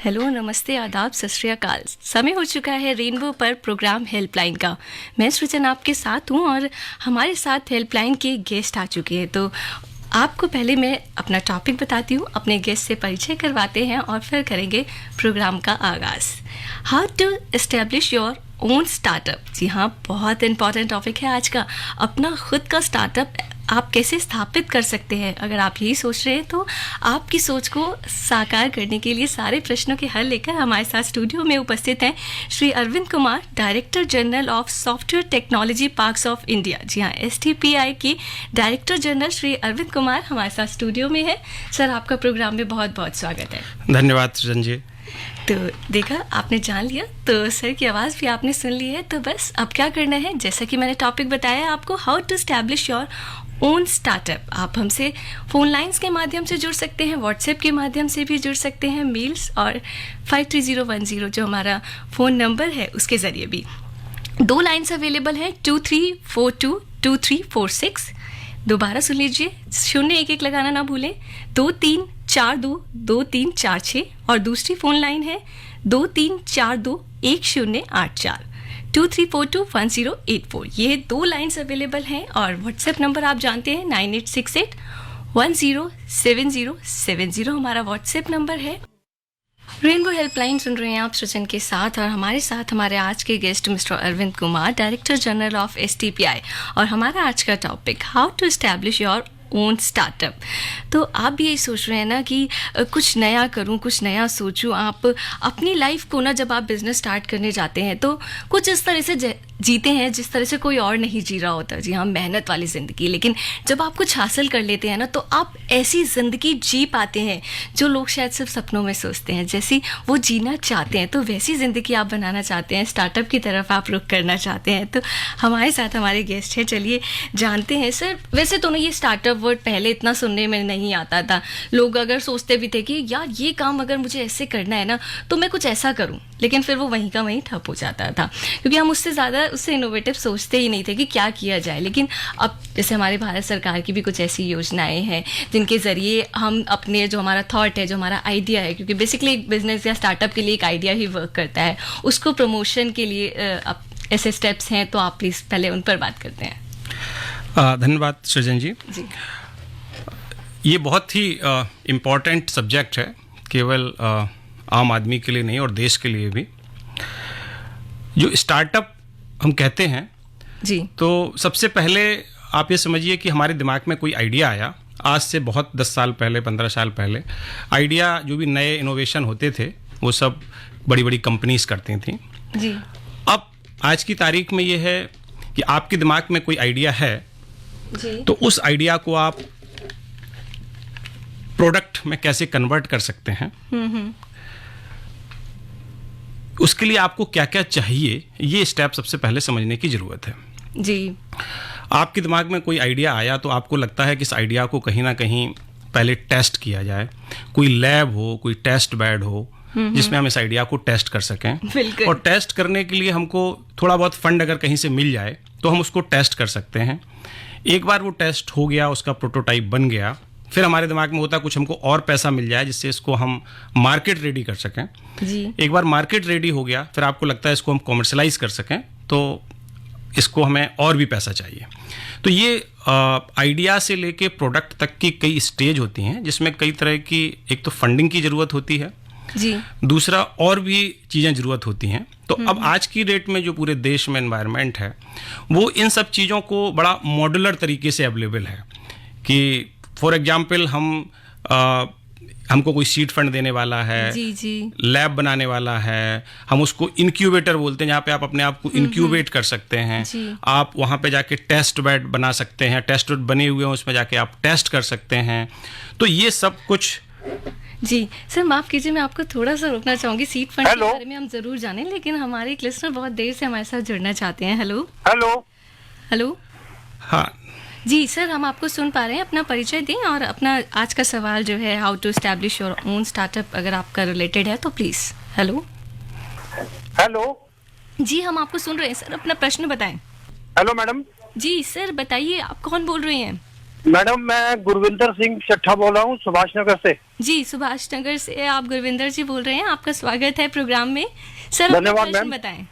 Hello, नमस्ते, आदाब, सत श्री अकाल। समय हो चुका है रेनबो पर प्रोग्राम हेल्पलाइन का। मैं सृजन आपके साथ हूँ और हमारे साथ हेल्पलाइन के गेस्ट आ चुके हैं। तो आपको पहले मैं अपना टॉपिक बताती हूँ, अपने गेस्ट से परिचय करवाते हैं और फिर करेंगे प्रोग्राम का आगाज़। How to establish your own startup. जी हाँ, बहुत इंपॉर्टेंट टॉपिक है आज का। अपना खुद का स्टार्टअप आप कैसे स्थापित कर सकते हैं। अगर आप यही सोच रहे हैं तो आपकी सोच को साकार करने के लिए सारे प्रश्नों के हल लेकर हमारे साथ स्टूडियो में उपस्थित हैं Shri Arvind Kumar, director general of software technology parks of India. जी हाँ, STPI के डायरेक्टर जनरल श्री अरविंद कुमार हमारे साथ स्टूडियो में है। सर, आपका प्रोग्राम में बहुत बहुत स्वागत है। धन्यवाद सृजन जी। तो देखा, आपने जान लिया, तो सर की आवाज़ भी आपने सुन ली है। तो बस अब क्या करना है, जैसा कि मैंने टॉपिक बताया आपको, how to establish your own startup. आप हमसे फ़ोन लाइंस के माध्यम से जुड़ सकते हैं, व्हाट्सएप के माध्यम से भी जुड़ सकते हैं, मेल्स और 53010 जो हमारा फ़ोन नंबर है उसके ज़रिए भी। 2 लाइन्स अवेलेबल हैं, 23422346। दोबारा सुन लीजिए, 011 लगाना ना भूलें, 23422346। और दूसरी फ़ोन लाइन है 23421084, 23421084। ये 2 लाइन्स अवेलेबल हैं। और व्हाट्सएप नंबर आप जानते हैं, 9868107070 हमारा व्हाट्सएप नंबर है। रेनबो हेल्पलाइन सुन रहे हैं आप सृजन के साथ, और हमारे साथ हमारे आज के guest mister Arvind Kumar, director general of STPI। और हमारा आज का topic, how to establish your own startup. तो आप भी यही सोच रहे हैं ना कि कुछ नया करूं, कुछ नया सोचूं। आप अपनी लाइफ को ना, जब आप बिजनेस स्टार्ट करने जाते हैं तो कुछ इस तरह से जीते हैं जिस तरह से कोई और नहीं जी रहा होता। जी हाँ, मेहनत वाली ज़िंदगी। लेकिन जब आप कुछ हासिल कर लेते हैं ना, तो आप ऐसी ज़िंदगी जी पाते हैं जो लोग शायद सिर्फ सपनों में सोचते हैं, जैसी वो जीना चाहते हैं। तो वैसी ज़िंदगी आप बनाना चाहते हैं, स्टार्टअप की तरफ आप रुख करना चाहते हैं। तो हमारे साथ हमारे गेस्ट हैं, चलिए जानते हैं। सर, वैसे तो ना ये स्टार्टअप वर्ड पहले इतना सुनने में नहीं आता था। लोग अगर सोचते भी थे कि यार ये काम अगर मुझे ऐसे करना है ना, तो मैं कुछ ऐसा करूँ, लेकिन फिर वो वहीं का वहीं ठप हो जाता था, क्योंकि हम उससे इनोवेटिव सोचते ही नहीं थे कि क्या किया जाए। लेकिन अब जैसे हमारे भारत सरकार की भी कुछ ऐसी योजनाएं हैं जिनके ज़रिए हम अपने जो हमारा थॉट है, जो हमारा आइडिया है, क्योंकि बेसिकली एक बिजनेस या स्टार्टअप के लिए एक आइडिया ही वर्क करता है, उसको प्रमोशन के लिए ऐसे स्टेप्स हैं। तो आप प्लीज़ पहले उन पर बात करते हैं। धन्यवाद सृजन जी। ये बहुत ही इम्पॉर्टेंट सब्जेक्ट है, केवल आम आदमी के लिए नहीं और देश के लिए भी। जो स्टार्टअप हम कहते हैं जी, तो सबसे पहले आप ये समझिए कि हमारे दिमाग में कोई आइडिया आया, आज से बहुत 10 साल पहले, 15 साल पहले। आइडिया, जो भी नए इनोवेशन होते थे, वो सब बड़ी बड़ी कंपनीज करती थी जी। अब आज की तारीख में ये है कि आपके दिमाग में कोई आइडिया है जी, तो उस आइडिया को आप प्रोडक्ट में कैसे कन्वर्ट कर सकते हैं, उसके लिए आपको क्या क्या चाहिए, ये स्टेप सबसे पहले समझने की ज़रूरत है जी। आपके दिमाग में कोई आइडिया आया तो आपको लगता है कि इस आइडिया को कहीं ना कहीं पहले टेस्ट किया जाए, कोई लैब हो, कोई टेस्ट बेड हो जिसमें हम इस आइडिया को टेस्ट कर सकें। और टेस्ट करने के लिए हमको थोड़ा बहुत फंड अगर कहीं से मिल जाए तो हम उसको टेस्ट कर सकते हैं। एक बार वो टेस्ट हो गया, उसका प्रोटोटाइप बन गया, फिर हमारे दिमाग में होता कुछ हमको और पैसा मिल जाए जिससे इसको हम मार्केट रेडी कर सकें जी। एक बार मार्केट रेडी हो गया, फिर आपको लगता है इसको हम कॉमर्शलाइज कर सकें, तो इसको हमें और भी पैसा चाहिए। तो ये आइडिया से लेके प्रोडक्ट तक की कई स्टेज होती हैं, जिसमें कई तरह की, एक तो फंडिंग की ज़रूरत होती है जी, दूसरा और भी चीज़ें ज़रूरत होती हैं। तो अब आज की डेट में जो पूरे देश में एनवायरनमेंट है, वो इन सब चीज़ों को बड़ा मॉड्यूलर तरीके से अवेलेबल है। कि फॉर एग्जाम्पल हमको कोई सीड फंड देने वाला है, जी जी, लैब बनाने वाला है, हम उसको इंक्यूबेटर बोलते हैं, जहाँ पे आप अपने आप को इंक्यूबेट कर सकते हैं। आप वहाँ पे जाके टेस्ट बेड बना सकते हैं, टेस्ट बेड बने हुए हैं, उसमें जाके आप टेस्ट कर सकते हैं। तो ये सब कुछ। जी सर, माफ़ कीजिए, मैं आपको थोड़ा सा रोकना चाहूँगी। सीड फंड के बारे में हम ज़रूर जानें, लेकिन हमारे एक लिसनर बहुत देर से हमारे साथ जुड़ना चाहते हैं। Hello hello. हाँ जी सर, हम आपको सुन पा रहे हैं। अपना परिचय दें और अपना आज का सवाल जो है, how to establish your own startup, अगर आपका रिलेटेड है तो प्लीज़। हेलो जी, हम आपको सुन रहे हैं सर, अपना प्रश्न बताएं। Hello madam. जी सर, बताइए, आप कौन बोल रहे हैं? मैडम मैं गुरविंदर सिंह चट्ठा बोल रहा हूँ सुभाष नगर से। जी, सुभाष नगर से आप गुरविंदर जी बोल रहे हैं। आपका स्वागत है प्रोग्राम में। सर, अपना धन्यवाद प्रश्न मैम। बताएं।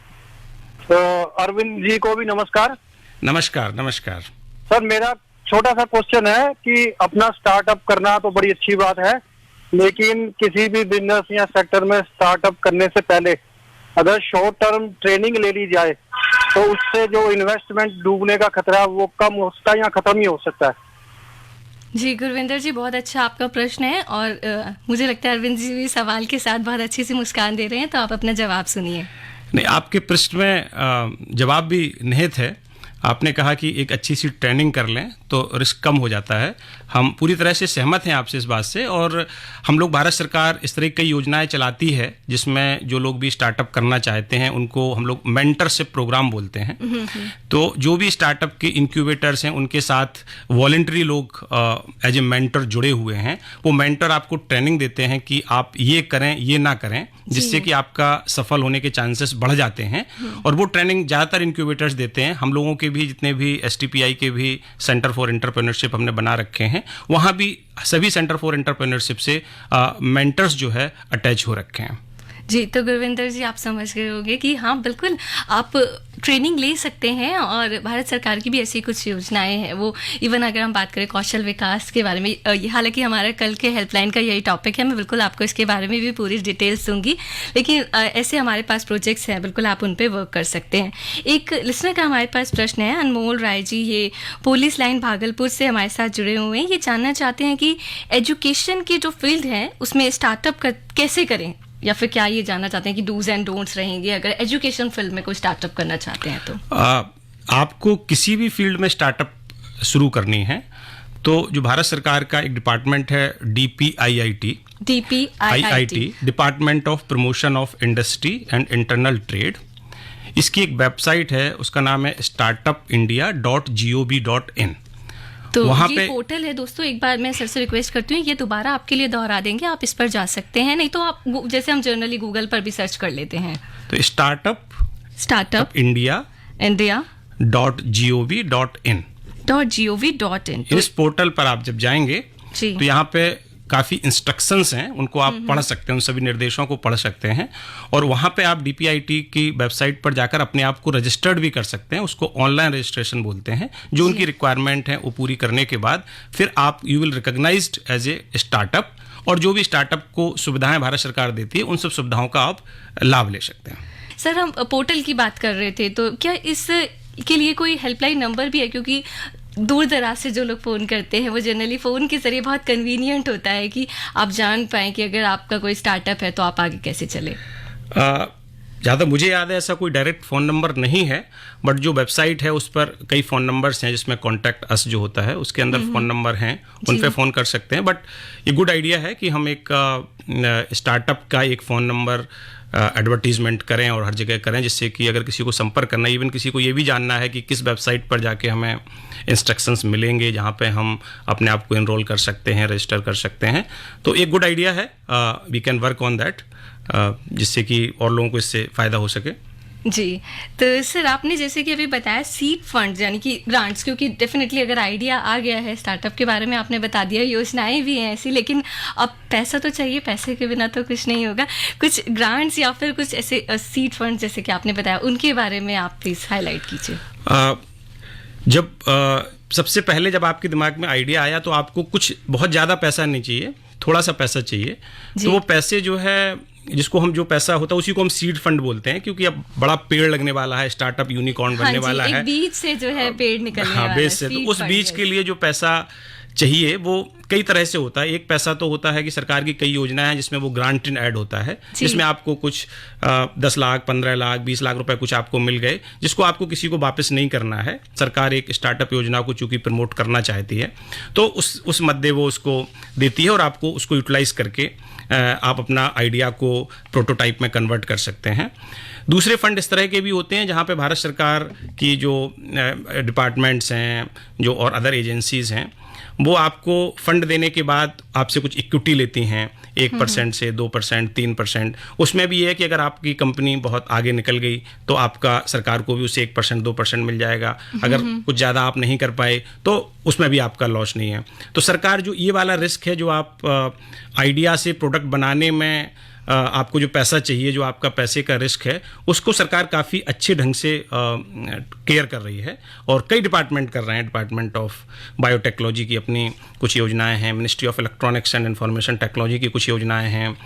तो अरविंद जी को भी नमस्कार। नमस्कार नमस्कार। सर मेरा छोटा सा क्वेश्चन है कि अपना स्टार्टअप करना तो बड़ी अच्छी बात है, लेकिन किसी भी बिजनेस या सेक्टर में स्टार्टअप करने से पहले अगर शॉर्ट टर्म ट्रेनिंग ले ली जाए तो उससे जो इन्वेस्टमेंट डूबने का खतरा है वो कम हो सकता है या खत्म ही हो सकता है। जी गुरविंदर जी, बहुत अच्छा आपका प्रश्न है और मुझे लगता है अरविंद जी भी सवाल के साथ बहुत अच्छी सी मुस्कान दे रहे हैं, तो आप अपना जवाब सुनिए। नहीं, आपके प्रश्न में जवाब भी निहित है। आपने कहा कि एक अच्छी सी ट्रेनिंग कर लें तो रिस्क कम हो जाता है। हम पूरी तरह से सहमत हैं आपसे इस बात से, और हम लोग, भारत सरकार इस तरह की कई योजनाएं चलाती है जिसमें जो लोग भी स्टार्टअप करना चाहते हैं उनको हम लोग मेंटरशिप प्रोग्राम बोलते हैं। तो जो भी स्टार्टअप के इंक्यूबेटर्स हैं उनके साथ वॉलंटरी लोग एज ए मेंटर जुड़े हुए हैं। वो मेंटर आपको ट्रेनिंग देते हैं कि आप ये करें ये ना करें, जिससे कि आपका सफल होने के चांसेस बढ़ जाते हैं। और वो ट्रेनिंग ज़्यादातर इंक्यूबेटर्स देते हैं। हम लोगों के भी जितने भी STPI के भी सेंटर फॉर एंटरप्रेन्योरशिप हमने बना रखे हैं, वहाँ भी सभी सेंटर फॉर एंटरप्रेन्योरशिप से मेंटर्स जो है अटैच हो रखे हैं। जी, तो गुरविंदर जी आप समझ गए होंगे कि हाँ बिल्कुल आप ट्रेनिंग ले सकते हैं, और भारत सरकार की भी ऐसी कुछ योजनाएं हैं। वो इवन अगर हम बात करें कौशल विकास के बारे में, ये हालांकि हमारा कल के हेल्पलाइन का यही टॉपिक है, मैं बिल्कुल आपको इसके बारे में भी पूरी डिटेल्स दूंगी, लेकिन ऐसे हमारे पास प्रोजेक्ट्स हैं, बिल्कुल आप उन पर वर्क कर सकते हैं। एक लिसनर का हमारे पास प्रश्न है, अनमोल राय जी, ये पुलिस लाइन भागलपुर से हमारे साथ जुड़े हुए हैं। ये जानना चाहते हैं कि एजुकेशन की जो फील्ड है उसमें स्टार्टअप कैसे करें, या फिर क्या ये जानना चाहते हैं कि डूज एंड डोंट्स रहेंगे अगर एजुकेशन फील्ड में कोई स्टार्टअप करना चाहते हैं तो। आपको किसी भी फील्ड में स्टार्टअप शुरू करनी है तो जो भारत सरकार का एक डिपार्टमेंट है DPIIT, department of promotion of industry and internal trade, इसकी एक वेबसाइट है, उसका नाम है startupindia.gov.in। तो वहाँ ये पे पोर्टल है दोस्तों, एक बार मैं सर से रिक्वेस्ट करती हूँ ये दोबारा आपके लिए दोहरा देंगे, आप इस पर जा सकते हैं, नहीं तो आप जैसे हम जनरली गूगल पर भी सर्च कर लेते हैं। तो स्टार्टअप इंडिया .gov.in। इस पोर्टल पर आप जब जाएंगे जी, तो यहाँ पे काफ़ी इंस्ट्रक्शंस हैं, उनको आप पढ़ सकते हैं, उन सभी निर्देशों को पढ़ सकते हैं। और वहाँ पे आप DPIIT की वेबसाइट पर जाकर अपने आप को रजिस्टर्ड भी कर सकते हैं। उसको ऑनलाइन रजिस्ट्रेशन बोलते हैं। जो उनकी रिक्वायरमेंट है वो पूरी करने के बाद फिर आप you will recognised as a startup, और जो भी स्टार्टअप को सुविधाएं भारत सरकार देती है उन सब सुविधाओं का आप लाभ ले सकते हैं। सर हम पोर्टल की बात कर रहे थे, तो क्या इस के लिए कोई हेल्पलाइन नंबर भी है? क्योंकि दूर दराज से जो लोग फ़ोन करते हैं वो जनरली फ़ोन के ज़रिए बहुत कन्वीनियंट होता है कि आप जान पाएँ कि अगर आपका कोई स्टार्टअप है तो आप आगे कैसे चले। ज़्यादा मुझे याद है ऐसा कोई डायरेक्ट फ़ोन नंबर नहीं है, बट जो वेबसाइट है उस पर कई फ़ोन नंबर्स हैं, जिसमें कॉन्टैक्ट अस जो होता है उसके अंदर फ़ोन नंबर हैं, उन पे फ़ोन कर सकते हैं। बट ये गुड आइडिया है कि हम एक स्टार्टअप का एक फ़ोन नंबर एडवर्टीजमेंट करें और हर जगह करें, जिससे कि अगर किसी को संपर्क करना, इवन किसी को ये भी जानना है कि किस वेबसाइट पर जाके हमें इंस्ट्रक्शंस मिलेंगे जहाँ पे हम अपने आप को एनरोल कर सकते हैं, रजिस्टर कर सकते हैं, तो एक गुड आइडिया है। We can work on that, जिससे कि और लोगों को इससे फ़ायदा हो सके। जी, तो सर आपने जैसे कि अभी बताया सीड फंड यानी कि ग्रांट्स, क्योंकि डेफिनेटली अगर आइडिया आ गया है स्टार्टअप के बारे में आपने बता दिया, योजनाएं भी हैं ऐसी, लेकिन अब पैसा तो चाहिए, पैसे के बिना तो कुछ नहीं होगा। कुछ ग्रांट्स या फिर कुछ ऐसे सीड फंड जैसे कि आपने बताया, उनके बारे में आप प्लीज़ हाईलाइट कीजिए। जब सबसे पहले जब आपके दिमाग में आइडिया आया तो आपको कुछ बहुत ज़्यादा पैसा नहीं चाहिए, थोड़ा सा पैसा चाहिए। तो वो पैसे जो है, जिसको हम जो पैसा होता है उसी को हम सीड फंड बोलते हैं, क्योंकि अब बड़ा पेड़ लगने वाला है, स्टार्टअप यूनिकॉर्न बनने वाला है, बीज से जो है पेड़ निकलने वाला है, बीज से। तो उस बीज के लिए जो पैसा चाहिए वो कई तरह से होता है। एक पैसा तो होता है कि सरकार की कई योजनाएं हैं जिसमें वो ग्रांट इन ऐड होता है, जिसमें आपको कुछ 10 लाख 15 लाख 20 लाख रुपए कुछ आपको मिल गए, जिसको आपको किसी को वापस नहीं करना है। सरकार एक स्टार्टअप योजना को चूंकि प्रमोट करना चाहती है तो उस मद्दे वो उसको देती है और आपको उसको यूटिलाइज करके आप अपना आइडिया को प्रोटोटाइप में कन्वर्ट कर सकते हैं। दूसरे फंड इस तरह के भी होते हैं जहाँ पे भारत सरकार की जो डिपार्टमेंट्स हैं जो और अदर एजेंसीज़ हैं वो आपको फंड देने के बाद आपसे कुछ इक्विटी लेती हैं 1% से 2%, 3%। उसमें भी ये है कि अगर आपकी कंपनी बहुत आगे निकल गई तो आपका सरकार को भी उसे 1%, 2% मिल जाएगा। अगर कुछ ज़्यादा आप नहीं कर पाए तो उसमें भी आपका लॉस नहीं है। तो सरकार जो ये वाला रिस्क है, जो आप आइडिया से प्रोडक्ट बनाने में आपको जो पैसा चाहिए, जो आपका पैसे का रिस्क है, उसको सरकार काफ़ी अच्छे ढंग से केयर कर रही है। और कई डिपार्टमेंट कर रहे हैं। डिपार्टमेंट ऑफ बायोटेक्नोलॉजी की अपनी कुछ योजनाएं हैं, ministry of electronics and information technology की कुछ योजनाएं हैं,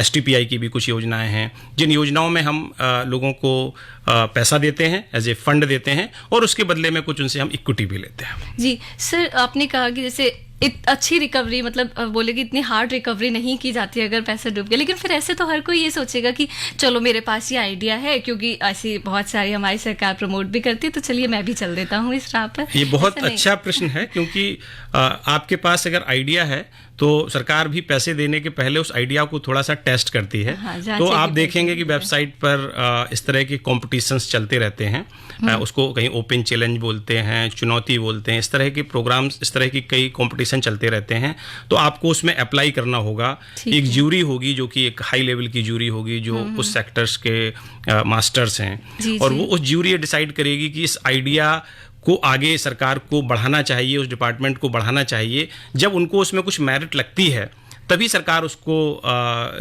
STPI की भी कुछ योजनाएं हैं, जिन योजनाओं में हम लोगों को पैसा देते हैं, एज ए फंड देते हैं, और उसके बदले में कुछ उनसे हम इक्विटी भी लेते हैं। जी सर, आपने कहा कि जैसे अच्छी रिकवरी, मतलब बोले कि इतनी हार्ड रिकवरी नहीं की जाती अगर पैसा डूब गया, लेकिन फिर ऐसे तो हर कोई ये सोचेगा कि चलो मेरे पास ये आइडिया है, क्योंकि ऐसी बहुत सारी हमारी सरकार प्रमोट भी करती है, तो चलिए मैं भी चल देता हूँ इस राह पर। ये बहुत अच्छा प्रश्न है, क्योंकि आपके पास अगर आइडिया है तो सरकार भी पैसे देने के पहले उस आइडिया को थोड़ा सा टेस्ट करती है। तो आप देखेंगे कि वेबसाइट पर इस तरह के कॉम्पिटिशन्स चलते रहते हैं। उसको कहीं ओपन चैलेंज बोलते हैं, चुनौती बोलते हैं, इस तरह के प्रोग्राम्स, इस तरह की कई कंपटीशन चलते रहते हैं। तो आपको उसमें अप्लाई करना होगा। एक ज्यूरी होगी जो कि एक हाई लेवल की ज्यूरी होगी, जो उस सेक्टर्स के मास्टर्स हैं, और वो उस ज्यूरी डिसाइड करेगी कि इस आइडिया को आगे सरकार को बढ़ाना चाहिए, उस डिपार्टमेंट को बढ़ाना चाहिए। जब उनको उसमें कुछ मेरिट लगती है तभी सरकार उसको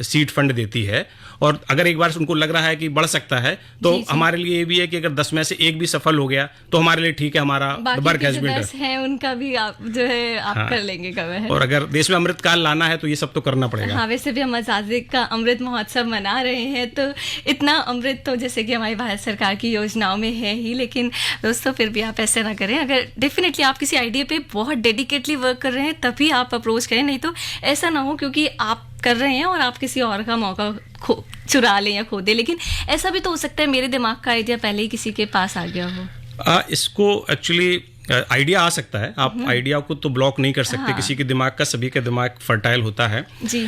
सीड फंड देती है। और अगर एक बार उनको लग रहा है कि बढ़ सकता है तो हमारे लिए ये भी है कि अगर 10 में से एक भी सफल हो गया तो हमारे लिए ठीक है, हमारा वर्क हैज बीन डन है, उनका भी आप जो है आप कर लेंगे कवर है। और अगर देश में अमृतकाल लाना है तो ये सब तो करना पड़ेगा। हाँ, वैसे भी हम आज़ादी का अमृत महोत्सव मना रहे हैं, तो इतना अमृत तो जैसे कि हमारी भारत सरकार की योजनाओं में है ही, लेकिन दोस्तों फिर भी आप ऐसे ना करें। अगर डेफिनेटली आप किसी आइडिया पे बहुत डेडिकेटली वर्क कर रहे हैं तभी आप अप्रोच करें, नहीं तो ऐसा ना हो क्योंकि आप कर रहे हैं और आप किसी और का मौका चुरा लें या खो दे। लेकिन ऐसा भी तो हो सकता है मेरे दिमाग का आइडिया पहले ही किसी के पास आ गया हो। इसको एक्चुअली आइडिया आ सकता है, आप आइडिया को तो ब्लॉक नहीं कर सकते। किसी के दिमाग का, सभी का दिमाग फर्टाइल होता है,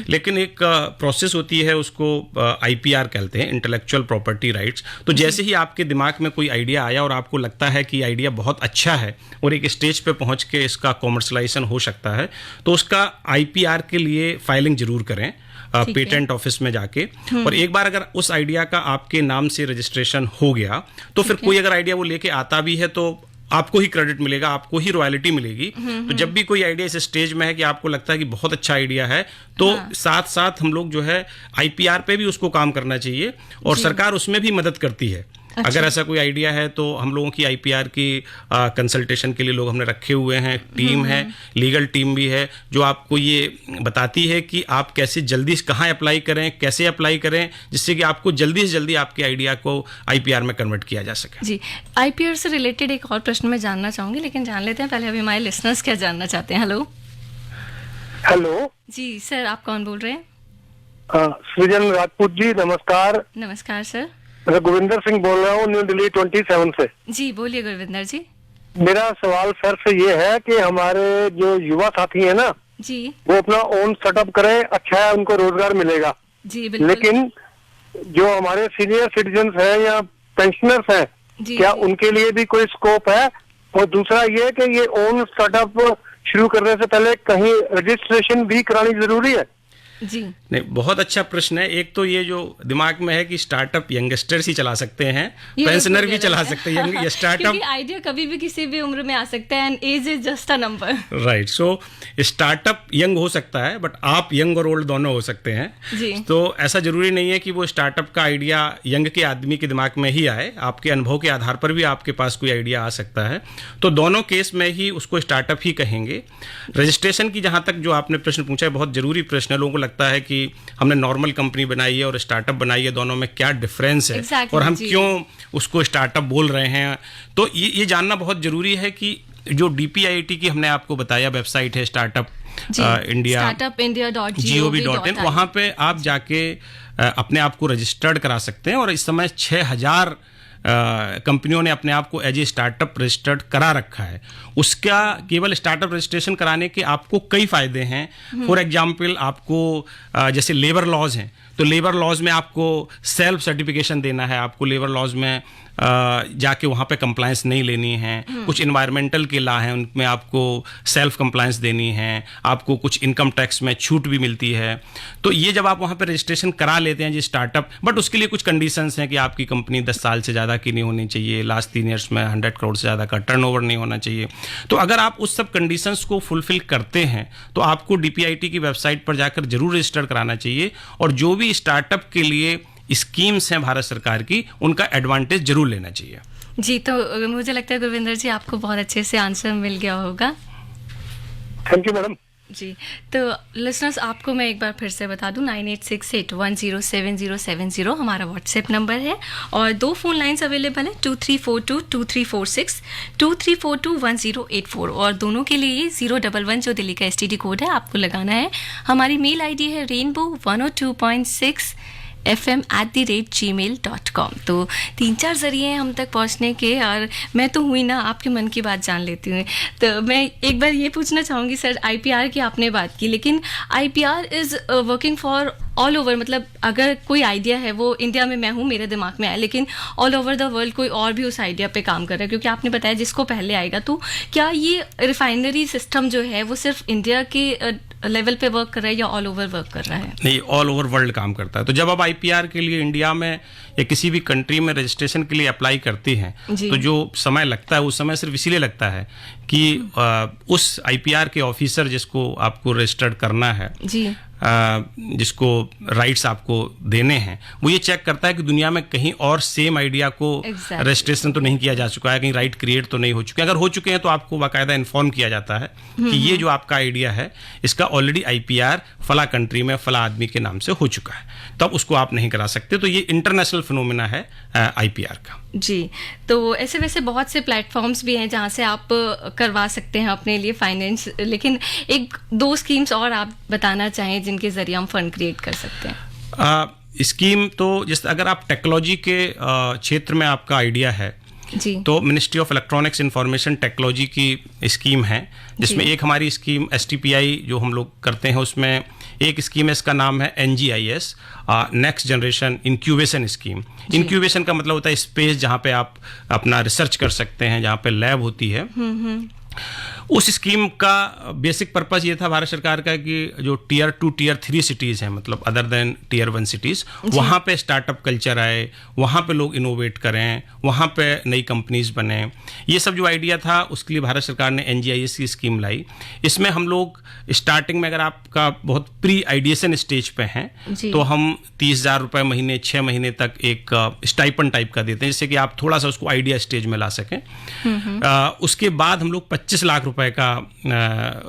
लेकिन एक प्रोसेस होती है, उसको IPR कहते हैं, इंटेलेक्चुअल प्रॉपर्टी राइट्स। तो जैसे ही आपके दिमाग में कोई आइडिया आया और आपको लगता है कि आइडिया बहुत अच्छा है और एक स्टेज पे पहुंच के इसका कॉमर्शलाइजेशन हो सकता है, तो उसका IPR के लिए फाइलिंग जरूर करें पेटेंट ऑफिस में जाके। और एक बार अगर उस आइडिया का आपके नाम से रजिस्ट्रेशन हो गया तो फिर कोई अगर आइडिया वो लेके आता भी है तो आपको ही क्रेडिट मिलेगा, आपको ही रॉयल्टी मिलेगी। तो जब भी कोई आइडिया इस स्टेज में है कि आपको लगता है कि बहुत अच्छा आइडिया है, तो साथ साथ हम लोग जो है IPR पे भी उसको काम करना चाहिए, और सरकार उसमें भी मदद करती है। अगर ऐसा कोई आइडिया है तो हम लोगों की IPR की कंसल्टेशन के लिए लोग हमने रखे हुए हैं, टीम है, लीगल टीम भी है, जो आपको ये बताती है कि आप कैसे जल्दी कहाँ अप्लाई करें, कैसे अप्लाई करें, जिससे कि आपको जल्दी से जल्दी आपके आइडिया को IPR में कन्वर्ट किया जा सके। जी, IPR से रिलेटेड एक और प्रश्न मैं जानना चाहूँगी, लेकिन जान लेते हैं पहले अभी हमारे लिसनर्स क्या जानना चाहते हैं। हेलो जी सर, आप कौन बोल रहे हैं? सृजन राजपूत जी, नमस्कार। नमस्कार सर। मैं गोविंदर सिंह बोल रहा हूँ, न्यू दिल्ली 27 से। जी बोलिए गुरविंदर जी। मेरा सवाल सर से ये है कि हमारे जो युवा साथी है ना जी, वो अपना ओन सेटअप करें, अच्छा है, उनको रोजगार मिलेगा। जी बिल्कुल। लेकिन जो हमारे सीनियर सिटीजन्स हैं या पेंशनर्स हैं, क्या उनके लिए भी कोई स्कोप है? और दूसरा ये कि ये ओन स्टार्टअप शुरू करने से पहले कहीं रजिस्ट्रेशन भी करानी जरूरी है? जी नहीं, बहुत अच्छा प्रश्न है। एक तो ये जो दिमाग में है कि स्टार्टअप यंगस्टर्स ही चला सकते हैं, पेंशनर भी चला सकते हैं, ये स्टार्टअप आइडिया कभी भी किसी भी उम्र में आ सकता है, and age is just a number. Right, so startup young हो सकता है, बट आप यंग और ओल्ड दोनों हो सकते हैं। जी। तो ऐसा जरूरी नहीं है कि वो स्टार्टअप का आइडिया यंग के आदमी के दिमाग में ही आए, आपके अनुभव के आधार पर भी आपके पास कोई आइडिया आ सकता है। तो दोनों केस में ही उसको स्टार्टअप ही कहेंगे। रजिस्ट्रेशन की जहां तक जो आपने प्रश्न पूछा है, बहुत जरूरी प्रश्न है। लोगों को लगता है कि हमने नॉर्मल कंपनी बनाई है और स्टार्टअप बनाई है, दोनों में क्या डिफरेंस है, और हम क्यों उसको स्टार्टअप बोल रहे हैं। तो ये जानना बहुत जरूरी है कि जो DPIIT की हमने आपको बताया वेबसाइट है, स्टार्टअप इंडिया startupindia.gov.in, वहां पे आप जाके अपने आप को रजिस्टर्ड करा सकते हैं। और इस समय 6000 कंपनियों ने अपने आप को एज ए स्टार्टअप रजिस्टर्ड करा रखा है। उसका केवल स्टार्टअप रजिस्ट्रेशन कराने के आपको कई फायदे हैं। फॉर एग्जांपल, आपको जैसे लेबर लॉज हैं, तो लेबर लॉज में आपको सेल्फ सर्टिफिकेशन देना है, आपको लेबर लॉज में जाके वहाँ पे कंप्लायंस नहीं लेनी है, कुछ इन्वायरमेंटल के लॉ हैं उनमें आपको सेल्फ कंप्लायंस देनी है, आपको कुछ इनकम टैक्स में छूट भी मिलती है। तो ये जब आप वहाँ पे रजिस्ट्रेशन करा लेते हैं जी स्टार्टअप, बट उसके लिए कुछ कंडीशंस हैं कि आपकी कंपनी 10 साल से ज़्यादा की नहीं होनी चाहिए, लास्ट 3 ईयर्स में 100 करोड़ से ज़्यादा का टर्नओवर नहीं होना चाहिए। तो अगर आप उस सब कंडीशंस को फुलफिल करते हैं तो आपको DPIIT की वेबसाइट पर जाकर जरूर रजिस्टर कराना चाहिए, और जो भी स्टार्टअप के लिए स्कीम्स हैं भारत सरकार की, उनका एडवांटेज जरूर लेना चाहिए। जी, तो मुझे लगता है गुरविंदर जी आपको बहुत अच्छे से आंसर मिल गया होगा। Thank you madam. जी, तो लिसनर्स आपको मैं एक बार फिर से बता दूं, 9868107070 हमारा व्हाट्सएप नंबर है, और 2 फ़ोन लाइंस अवेलेबल है, 2342-2346, 2342-1084, और दोनों के लिए 011 जो दिल्ली का STD कोड है आपको लगाना है। हमारी मेल ID है rainbow102.6 fm@gmail.com। तो 3-4 जरिए हैं हम तक पहुंचने के, और मैं तो हुई ना आपके मन की बात जान लेती हूँ। तो मैं एक बार ये पूछना चाहूँगी सर, IPR की आपने बात की, लेकिन IPR is working for all over, मतलब अगर कोई आइडिया है वो इंडिया में मैं हूँ मेरे दिमाग में आया, लेकिन ऑल ओवर द वर्ल्ड कोई और भी उस आइडिया पे काम कर रहा है, क्योंकि आपने बताया जिसको पहले आएगा। तो क्या ये रिफाइनरी सिस्टम जो है वो सिर्फ इंडिया के लेवल पे वर्क कर रहा है या ऑल ओवर वर्क कर रहा है? नहीं, ऑल ओवर वर्ल्ड काम करता है। तो जब आप IPR के लिए इंडिया में या किसी भी कंट्री में रजिस्ट्रेशन के लिए अप्लाई करती हैं, तो जो समय लगता है उस समय सिर्फ इसीलिए लगता है कि उस IPR के ऑफिसर जिसको आपको रजिस्टर्ड करना है जी, जिसको राइट्स आपको देने हैं, वो ये चेक करता है कि दुनिया में कहीं और सेम आइडिया को रजिस्ट्रेशन तो नहीं किया जा चुका है, कहीं राइट क्रिएट तो नहीं हो चुके। अगर हो चुके हैं तो आपको बाकायदा इन्फॉर्म किया जाता है कि ये जो आपका आइडिया है इसका ऑलरेडी IPR फला कंट्री में फला आदमी के नाम से हो चुका है, तब उसको आप नहीं करा सकते। तो ये इंटरनेशनल फिनोमेना है IPR का। जी, तो ऐसे वैसे बहुत से प्लेटफॉर्म्स भी हैं जहाँ से आप करवा सकते हैं अपने लिए फाइनेंस, लेकिन 1-2 स्कीम्स और आप बताना चाहें जिनके जरिए हम फंड क्रिएट कर सकते हैं? स्कीम तो जैसे अगर आप टेक्नोलॉजी के क्षेत्र में आपका आइडिया है जी, तो ministry of electronics information technology की स्कीम है, जिसमें एक हमारी स्कीम STPI जो हम लोग करते हैं, उसमें एक स्कीम है, इसका नाम है NGIS, next generation incubation scheme. Incubation का मतलब होता है स्पेस जहाँ पे आप अपना रिसर्च कर सकते हैं, जहाँ पे लैब होती है। उस स्कीम का बेसिक पर्पस ये था भारत सरकार का कि जो Tier 2 Tier 3 सिटीज़ हैं, मतलब अदर देन Tier 1 सिटीज़, वहाँ पे स्टार्टअप कल्चर आए, वहाँ पे लोग इनोवेट करें, वहाँ पे नई कंपनीज बने। ये सब जो आइडिया था उसके लिए भारत सरकार ने NGIS की स्कीम लाई। इसमें हम लोग स्टार्टिंग में, अगर आपका बहुत प्री आइडिएशन स्टेज पे हैं, तो हम 30,000 रुपये महीने 6 महीने तक एक स्टाइपेंड टाइप का देते हैं, जिससे कि आप थोड़ा सा उसको आइडिया स्टेज में ला सकें। उसके बाद हम लोग 25 लाख रुपए का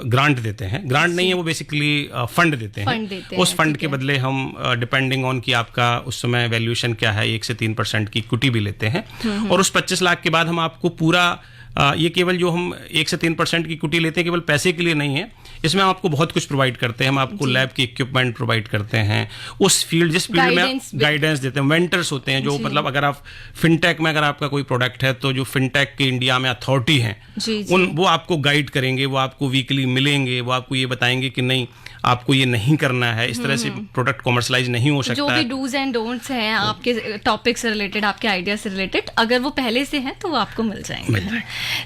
ग्रांट देते हैं। ग्रांट नहीं है वो, बेसिकली फंड देते हैं। उस फंड के बदले हम डिपेंडिंग ऑन कि आपका उस समय वैल्यूएशन क्या है, 1 से 3% की इक्विटी भी लेते हैं। और उस 25 लाख के बाद हम आपको पूरा, ये केवल जो हम 1 से 3% की इक्विटी लेते हैं केवल पैसे के लिए नहीं है, इसमें हम आपको बहुत कुछ प्रोवाइड करते हैं। हम आपको लैब की इक्विपमेंट प्रोवाइड करते हैं, उस फील्ड जिस फील्ड में गाइडेंस देते हैं। वेंटर्स होते हैं जो, मतलब अगर आप फिनटेक में अगर आपका कोई प्रोडक्ट है, तो जो फिनटेक के इंडिया में अथॉरिटी हैं वो आपको गाइड करेंगे, वो आपको वीकली मिलेंगे, वो आपको ये बताएंगे कि नहीं आपको ये नहीं करना है, इस तरह से प्रोडक्ट कॉमर्शलाइज नहीं हो सकता। जो भी डूज एंड डोंट्स हैं आपके टॉपिक से रिलेटेड, आपके आइडिया से रिलेटेड, अगर वो पहले से हैं तो वो आपको मिल जाएंगे।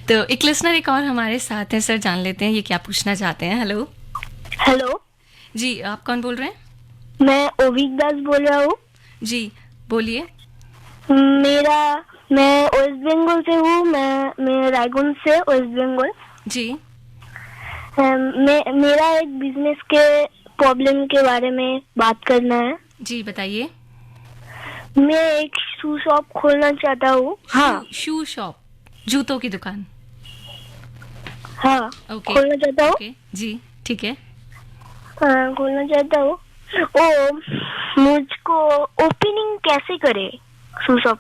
तो एक लिसनर एक और हमारे साथ हैं सर, जान लेते हैं ये क्या पूछना चाहते हैं। हेलो हेलो जी, आप कौन बोल रहे हैं? मैं ओविक दास बोल रहा हूँ। जी बोलिए। मैं वेस्ट बंगाल से हूँ। मैं रायगंज से वेस्ट बंगाल। जी, मेरा एक बिजनेस के प्रॉब्लम के बारे में बात करना है। जी बताइए। मैं एक शू शॉप खोलना चाहता हूँ। हाँ, शू शॉप, जूतों की दुकान। हाँ, खोलना चाहता हूँ। जी ठीक है, खोलना चाहता हूँ। मुझको ओपनिंग कैसे करे शू शॉप?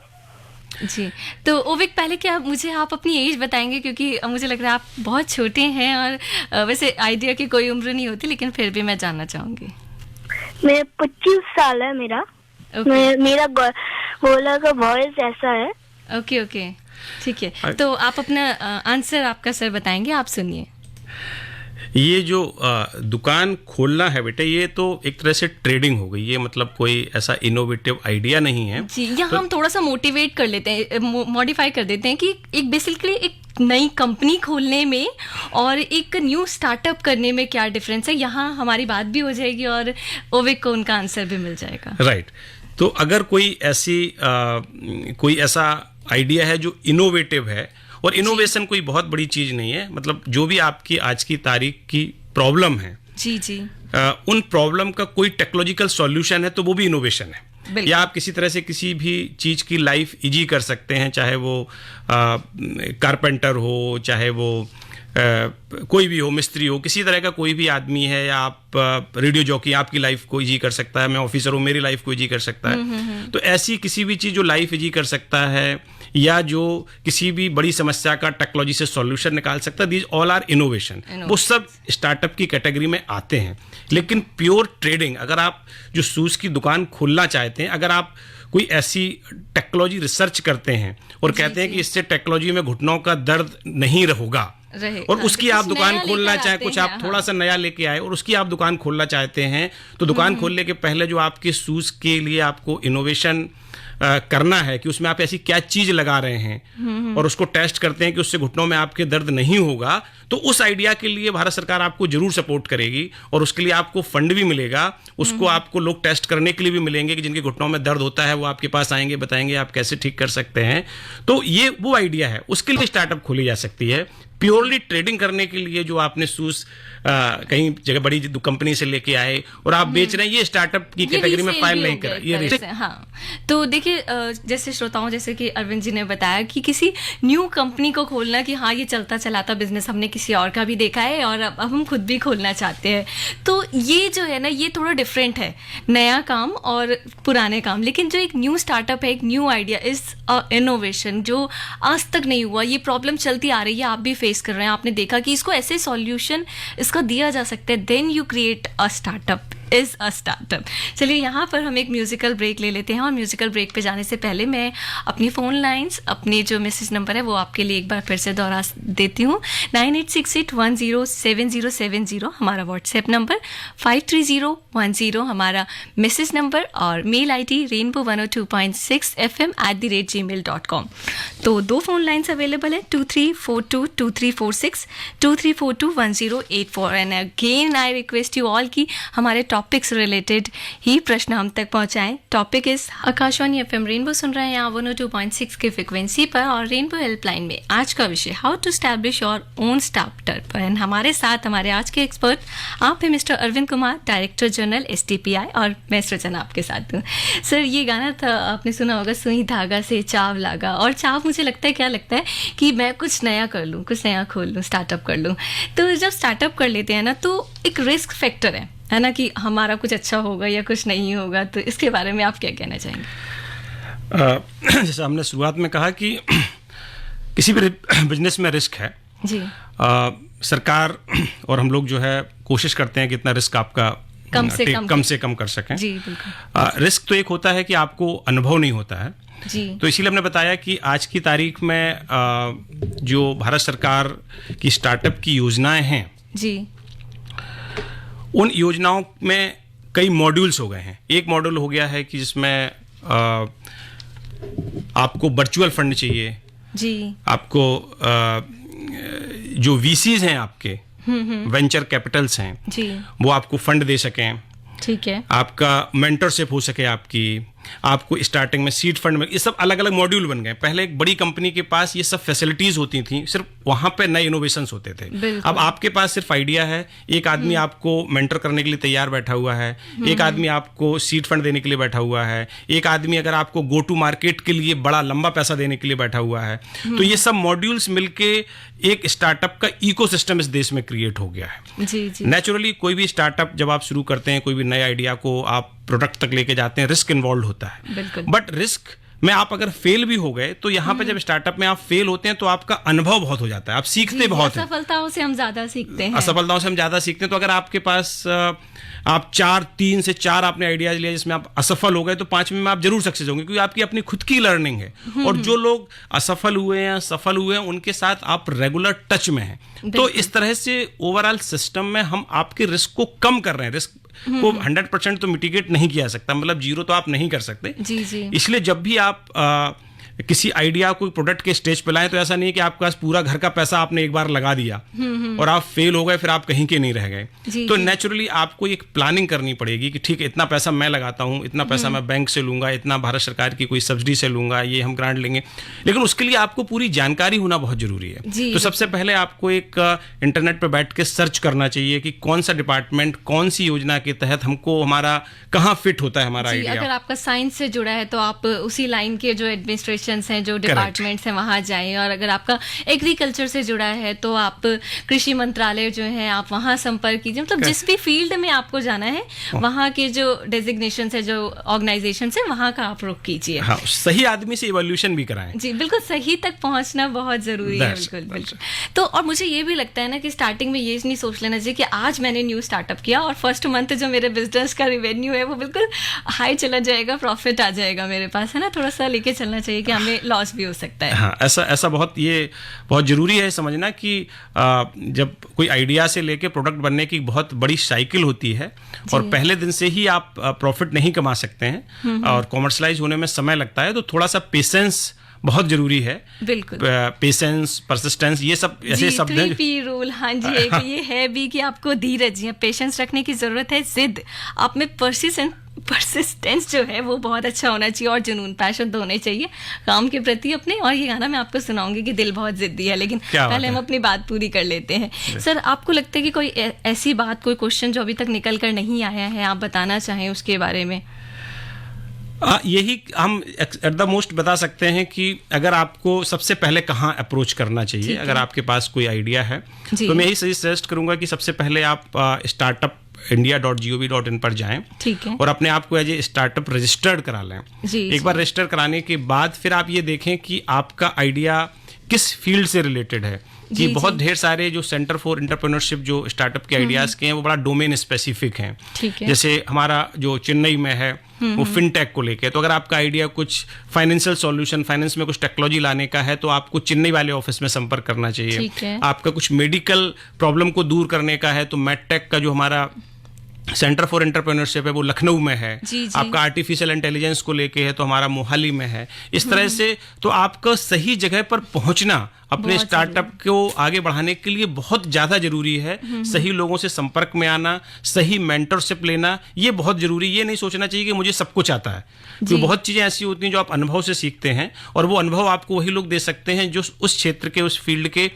जी, तो ओविक पहले क्या मुझे आप अपनी एज बताएंगे, क्योंकि मुझे लग रहा है आप बहुत छोटे हैं, और वैसे आइडिया की कोई उम्र नहीं होती, लेकिन फिर भी मैं जानना चाहूंगी। मैं 25 साल है मेरा। मेरा बोला का वॉइस ऐसा है। ओके ओके ठीक है, तो आप अपना आंसर आपका सर बताएंगे, आप सुनिए। ये जो दुकान खोलना है बेटे, ये तो एक तरह से ट्रेडिंग हो गई, ये मतलब कोई ऐसा इनोवेटिव आइडिया नहीं है जी। यहाँ हम थोड़ा सा मोटिवेट कर लेते हैं, मॉडिफाई कर देते हैं कि एक बेसिकली एक नई कंपनी खोलने में और एक न्यू स्टार्टअप करने में क्या डिफरेंस है। यहाँ हमारी बात भी हो जाएगी और ओविक को उनका आंसर भी मिल जाएगा। राइट। तो अगर कोई ऐसा आइडिया है जो इनोवेटिव है, और इनोवेशन कोई बहुत बड़ी चीज नहीं है, मतलब जो भी आपकी आज की तारीख की प्रॉब्लम है, जी जी, उन प्रॉब्लम का कोई टेक्नोलॉजिकल सॉल्यूशन है तो वो भी इनोवेशन है। या आप किसी तरह से किसी भी चीज की लाइफ इजी कर सकते हैं, चाहे वो कारपेंटर हो, चाहे वो कोई भी हो, मिस्त्री हो, किसी तरह का कोई भी आदमी है, या आप रेडियो जॉकी, आपकी लाइफ को इजी कर सकता है। मैं ऑफिसर हूँ, मेरी लाइफ को इजी कर सकता है। तो ऐसी किसी भी चीज़ जो लाइफ इजी कर सकता है या जो किसी भी बड़ी समस्या का टेक्नोलॉजी से सॉल्यूशन निकाल सकता है, दीज ऑल आर इनोवेशन। वो सब स्टार्टअप की कैटेगरी में आते हैं। लेकिन प्योर ट्रेडिंग, अगर आप जो शूज़ की दुकान खोलना चाहते हैं, अगर आप कोई ऐसी टेक्नोलॉजी रिसर्च करते हैं और कहते हैं कि इससे टेक्नोलॉजी में घुटनों का दर्द नहीं होगा, और उसकी आप दुकान खोलना चाहे, कुछ आप थोड़ा सा नया लेके आए और उसकी आप दुकान खोलना चाहते हैं, तो दुकान खोलने के पहले जो आपके शूज के लिए आपको इनोवेशन करना है कि उसमें आप ऐसी क्या चीज लगा रहे हैं, और उसको टेस्ट करते हैं कि उससे घुटनों में आपके दर्द नहीं होगा, तो उस आइडिया के लिए भारत सरकार आपको जरूर सपोर्ट करेगी और उसके लिए आपको फंड भी मिलेगा। उसको आपको लोग टेस्ट करने के लिए भी मिलेंगे कि जिनके घुटनों में दर्द होता है वो आपके पास आएंगे, बताएंगे आप कैसे ठीक कर सकते हैं। तो ये वो आइडिया है, उसके लिए स्टार्टअप खोली जा सकती है। प्योरली ट्रेडिंग करने के लिए जो आपने शूज कहीं जगह बड़ी कंपनी से लेके आए और आप बेच रहे हैं, ये स्टार्टअप की कैटेगरी में फाइल नहीं कर, ये हाँ। तो देखिए, जैसे श्रोताओं, जैसे कि अरविंद जी ने बताया कि किसी न्यू कंपनी को खोलना, कि हाँ ये चलता चलाता बिजनेस हमने किसी और का भी देखा है और अब हम खुद भी खोलना चाहते हैं, तो ये जो है ना, ये थोड़ा डिफरेंट है, नया काम और पुराने काम। लेकिन जो एक न्यू स्टार्टअप है, एक न्यू आइडिया इज इनोवेशन जो आज तक नहीं हुआ, ये प्रॉब्लम चलती आ रही है, आप भी फेस कर रहे हैं, आपने देखा कि इसको ऐसे सॉल्यूशन इसका दिया जा सकता है, then you create a startup is a startup. चलिए यहाँ पर हम एक म्यूजिकल ब्रेक ले लेते हैं, और म्यूजिकल ब्रेक पे जाने से पहले मैं अपनी फ़ोन लाइंस, अपने जो मैसेज नंबर है वो आपके लिए एक बार फिर से दोहरा देती हूँ। 9868107070 हमारा व्हाट्सएप नंबर, 53010 हमारा मैसेज नंबर, और मेल ID rainbow102.6fm@gmail.com। तो दो फ़ोन लाइन्स अवेलेबल है, 23422346, 23421084। And again I request you all कि हमारे टॉपिक्स रिलेटेड ही प्रश्न हम तक पहुंचाएं। टॉपिक इस आकाशवाणी FM रेनबो सुन रहे हैं आप 102.6 की फ्रिक्वेंसी पर, और रेनबो हेल्पलाइन में आज का विषय how to establish your own startup. And हमारे साथ हमारे आज के एक्सपर्ट आप हैं mister Arvind Kumar, director general STPI, और मैं सृजन आपके साथ हूँ। सर, ये गाना था, आपने सुना होगा, सुई धागा से चाव लागा, और चाव मुझे लगता है, क्या लगता है कि मैं कुछ नया कर लूँ, कुछ नया खोल लूँ, स्टार्टअप कर लूँ। तो जब स्टार्टअप कर लेते हैं ना, तो एक रिस्क फैक्टर है ना, कि हमारा कुछ अच्छा होगा या कुछ नहीं होगा। तो इसके बारे में आप क्या कहना चाहेंगे? जैसे हमने शुरुआत में कहा कि किसी भी बिजनेस में रिस्क है जी। सरकार और हम लोग जो है कोशिश करते हैं कि इतना रिस्क आपका कम से कम कर सकें। जी बिल्कुल। रिस्क तो एक होता है कि आपको अनुभव नहीं होता है जी। तो इसीलिए हमने बताया कि आज की तारीख में जो भारत सरकार की स्टार्टअप की योजनाएं हैं जी, उन योजनाओं में कई मॉड्यूल्स हो गए हैं। एक मॉड्यूल हो गया है कि जिसमें आपको वर्चुअल फंड चाहिए जी, आपको जो VCs हैं आपके वेंचर कैपिटल्स हैं जी, वो आपको फंड दे सकें, ठीक है, आपका मेंटरशिप हो सके, आपको स्टार्टिंग में सीड फंड में, ये सब अलग अलग मॉड्यूल बन गए। पहले एक बड़ी कंपनी के पास ये सब फैसिलिटीज होती थी, सिर्फ वहां पे नए इनोवेशंस होते थे। अब आपके पास सिर्फ आइडिया है, एक आदमी आपको मेंटर करने के लिए तैयार बैठा हुआ है, एक आदमी आपको सीड फंड देने के लिए बैठा हुआ है, एक आदमी अगर आपको गो टू मार्केट के लिए बड़ा लंबा पैसा देने के लिए बैठा हुआ है। तो ये सब मॉड्यूल्स मिलके एक स्टार्टअप का इकोसिस्टम इस देश में क्रिएट हो गया है। जी जी। नेचुरली कोई भी स्टार्टअप जब आप शुरू करते हैं, कोई भी नए आइडिया को आप प्रोडक्ट तक लेके जाते हैं, रिस्क इन्वॉल्व होता है, बट रिस्क मैं आप अगर फेल भी हो गए तो यहाँ पे जब स्टार्टअप में आप फेल होते हैं तो आपका अनुभव बहुत हो जाता है, आप सीखते बहुत हैं। असफलताओं से हम ज्यादा सीखते हैं। असफलताओं से हम ज्यादा सीखते हैं। तो अगर आपके पास आप 3 से 4 आपने आइडियाज लिए जिसमें आप असफल हो गए तो 5वें में आप जरूर सक्सेस होंगे, क्योंकि आपकी अपनी खुद की लर्निंग है। और जो लोग असफल हुए हैं, सफल हुए हैं, उनके साथ आप रेगुलर टच में हैं। तो इस तरह से ओवरऑल सिस्टम में हम आपके रिस्क को कम कर रहे हैं। रिस्क को 100% तो मिटिगेट नहीं किया सकता, मतलब 0 तो आप नहीं कर सकते। जी जी। इसलिए जब भी आप किसी आइडिया कोई प्रोडक्ट के स्टेज पे लाएं तो ऐसा नहीं है कि आपके पास पूरा घर का पैसा आपने एक बार लगा दिया और आप फेल हो गए, फिर आप कहीं के नहीं रह गए। तो नेचुरली आपको एक प्लानिंग करनी पड़ेगी कि ठीक है, इतना पैसा मैं लगाता हूं, इतना पैसा मैं बैंक से लूंगा, इतना भारत सरकार की कोई सब्सिडी से लूंगा, ये हम ग्रांट लेंगे। लेकिन उसके लिए आपको पूरी जानकारी होना बहुत जरूरी है। तो सबसे पहले आपको एक इंटरनेट पर बैठ के सर्च करना चाहिए कि कौन सा डिपार्टमेंट कौन सी योजना के तहत हमको हमारा कहाँ फिट होता है हमारा आइडिया। अगर आपका साइंस से जुड़ा है तो आप उसी लाइन के जो एडमिनिस्ट्रेशन हैं, जो डिपार्टमेंट्स हैं, वहां जाएं। और अगर आपका एग्रीकल्चर से जुड़ा है तो आप कृषि मंत्रालय जो है आप वहां संपर्क कीजिए। मतलब जिस भी फील्ड में आपको जाना है वहां के जो डेजिग्नेशन है, जो ऑर्गेनाइजेशन है, वहां का आप रुख कीजिए। हाँ, सही आदमी से इवोल्यूशन भी कराएं। जी बिल्कुल, सही तक पहुंचना बहुत जरूरी है। बिल्कुल बिल्कुल। तो और मुझे ये भी लगता है ना कि स्टार्टिंग में ये नहीं सोच लेना चाहिए कि आज मैंने न्यू स्टार्टअप किया और फर्स्ट मंथ जो मेरे बिजनेस का रेवेन्यू है वो बिल्कुल हाई चला जाएगा, प्रॉफिट आ जाएगा मेरे पास, है ना। थोड़ा सा लेके चलना चाहिए कि हमें लॉस भी हो सकता है। हाँ, ऐसा बहुत जरूरी है समझना कि जब कोई आइडिया से लेके प्रोडक्ट बनने की बहुत बड़ी साइकिल होती है और पहले दिन से ही आप प्रॉफिट नहीं कमा सकते हैं और कॉमर्शलाइज होने में समय लगता है। तो थोड़ा सा पेशेंस बहुत जरूरी है। बिल्कुल, पेशेंस, परसिस्टेंस, ये सब ऐसे शब्द हैं। 3P रूल, हाँ जी, एक ये है भी कि आपको धीरज, पेशेंस रखने की जरूरत है, जिद, आप में परसिस्टेंस जो है वो बहुत अच्छा होना चाहिए और जुनून, पैशन तो होने चाहिए काम के प्रति अपने। और ये गाना मैं आपको सुनाऊंगी कि दिल बहुत जिद्दी है, लेकिन पहले हम अपनी बात पूरी कर लेते हैं। सर, आपको लगता है कि कोई ऐसी बात, कोई क्वेश्चन जो अभी तक निकल कर नहीं आया है, आप बताना चाहें उसके बारे में? यही हम एट द मोस्ट बता सकते हैं कि अगर आपको सबसे पहले कहाँ अप्रोच करना चाहिए, अगर आपके पास कोई आइडिया है तो मैं यही सजेस्ट करूंगा कि सबसे पहले आप startup.india.gov.in पर जाएं। ठीक है। और अपने आप को एज ए स्टार्टअप रजिस्टर्ड करा लें। एक बार रजिस्टर कराने के बाद फिर आप ये देखें कि आपका आइडिया किस फील्ड से रिलेटेड है। कि बहुत ढेर सारे जो सेंटर फॉर एंटरप्रेन्योरशिप जो स्टार्टअप के आइडियाज के हैं वो बड़ा डोमेन स्पेसिफिक हैं। जैसे हमारा जो चेन्नई में है वो फिनटेक को लेके, तो अगर आपका आइडिया कुछ फाइनेंशियल सॉल्यूशन, फाइनेंस में कुछ टेक्नोलॉजी लाने का है तो आपको चेन्नई वाले ऑफिस में संपर्क करना चाहिए। आपका कुछ मेडिकल प्रॉब्लम को दूर करने का है तो मेडटेक का जो हमारा सेंटर फॉर एंटरप्रेन्योरशिप है वो लखनऊ में है। आपका आर्टिफिशियल इंटेलिजेंस को लेके है तो हमारा मोहाली में है। इस तरह से तो आपका सही जगह पर पहुंचना अपने स्टार्टअप को आगे बढ़ाने के लिए बहुत ज्यादा जरूरी है। सही लोगों से संपर्क में आना, सही मेंटरशिप लेना, ये बहुत जरूरी। ये नहीं सोचना चाहिए कि मुझे सब कुछ आता है, क्योंकि बहुत चीजें ऐसी होती हैं जो आप अनुभव से सीखते हैं और वो अनुभव आपको वही लोग दे सकते हैं जो उस क्षेत्र के, उस फील्ड के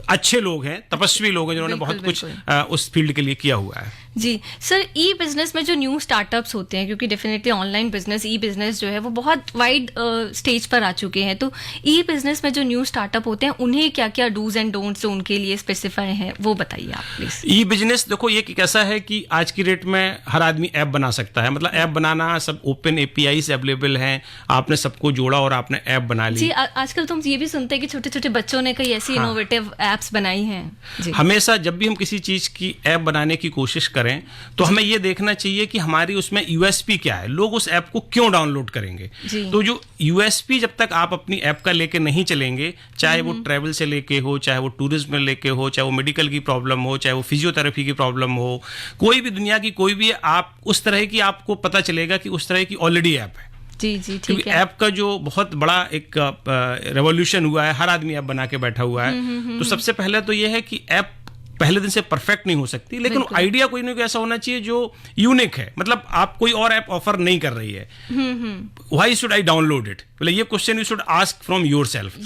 अच्छे लोग हैं, तपस्वी लोग हैं, जिन्होंने बहुत कुछ उस फील्ड के लिए किया हुआ है। जी सर, ई बिजनेस में जो न्यू स्टार्टअप्स होते हैं, क्योंकि डेफिनेटली ऑनलाइन बिजनेस, ई बिजनेस जो है वो बहुत वाइड स्टेज पर आ चुके हैं, तो ई बिजनेस में जो न्यू स्टार्टअप होते हैं उन्हें क्या क्या डूज एंड डोंट्स जो उनके लिए स्पेसिफाई हैं वो बताइए आप प्लीज। ई बिजनेस देखो, ये कैसा है कि आज की डेट में हर आदमी ऐप बना सकता है। मतलब ऐप बनाना, सब ओपन एपीआई से अवेलेबल हैं, आपने सबको जोड़ा और आपने ऐप बना ली। जी, आजकल तो हम ये भी सुनते हैं कि छोटे छोटे बच्चों ने कई ऐसी इनोवेटिव एप्स बनाई हैं। हमेशा जब भी हम किसी चीज की ऐप बनाने की कोशिश करें तो हमें यह देखना चाहिए कि हमारी उसमें यूएसपी क्या है, लोग उस ऐप को क्यों डाउनलोड करेंगे। तो जो यूएसपी जब तक आप अपनी ऐप का लेके नहीं चलेंगे, चाहे वो ट्रैवल से लेके हो, चाहे वो टूरिज्म में लेके हो, चाहे वो मेडिकल की प्रॉब्लम हो, चाहे वो फिजियोथेरेपी की प्रॉब्लम हो, कोई भी दुनिया की कोई भी आप उस तरह की आपको पता चलेगा कि उस तरह की ऑलरेडी ऐप है। जी जी, ठीक है। ऐप का जो बहुत बड़ा एक रेवोल्यूशन हुआ है, हर आदमी ऐप बना के बैठा हुआ है। तो सबसे पहले तो ये है कि ऐप पहले दिन से परफेक्ट नहीं हो सकती, लेकिन आइडिया कोई ना कोई ऐसा होना चाहिए जो यूनिक है। मतलब आप कोई और ऐप ऑफर नहीं कर रही है, why should I download it, मतलब ये question you should ask from yourself.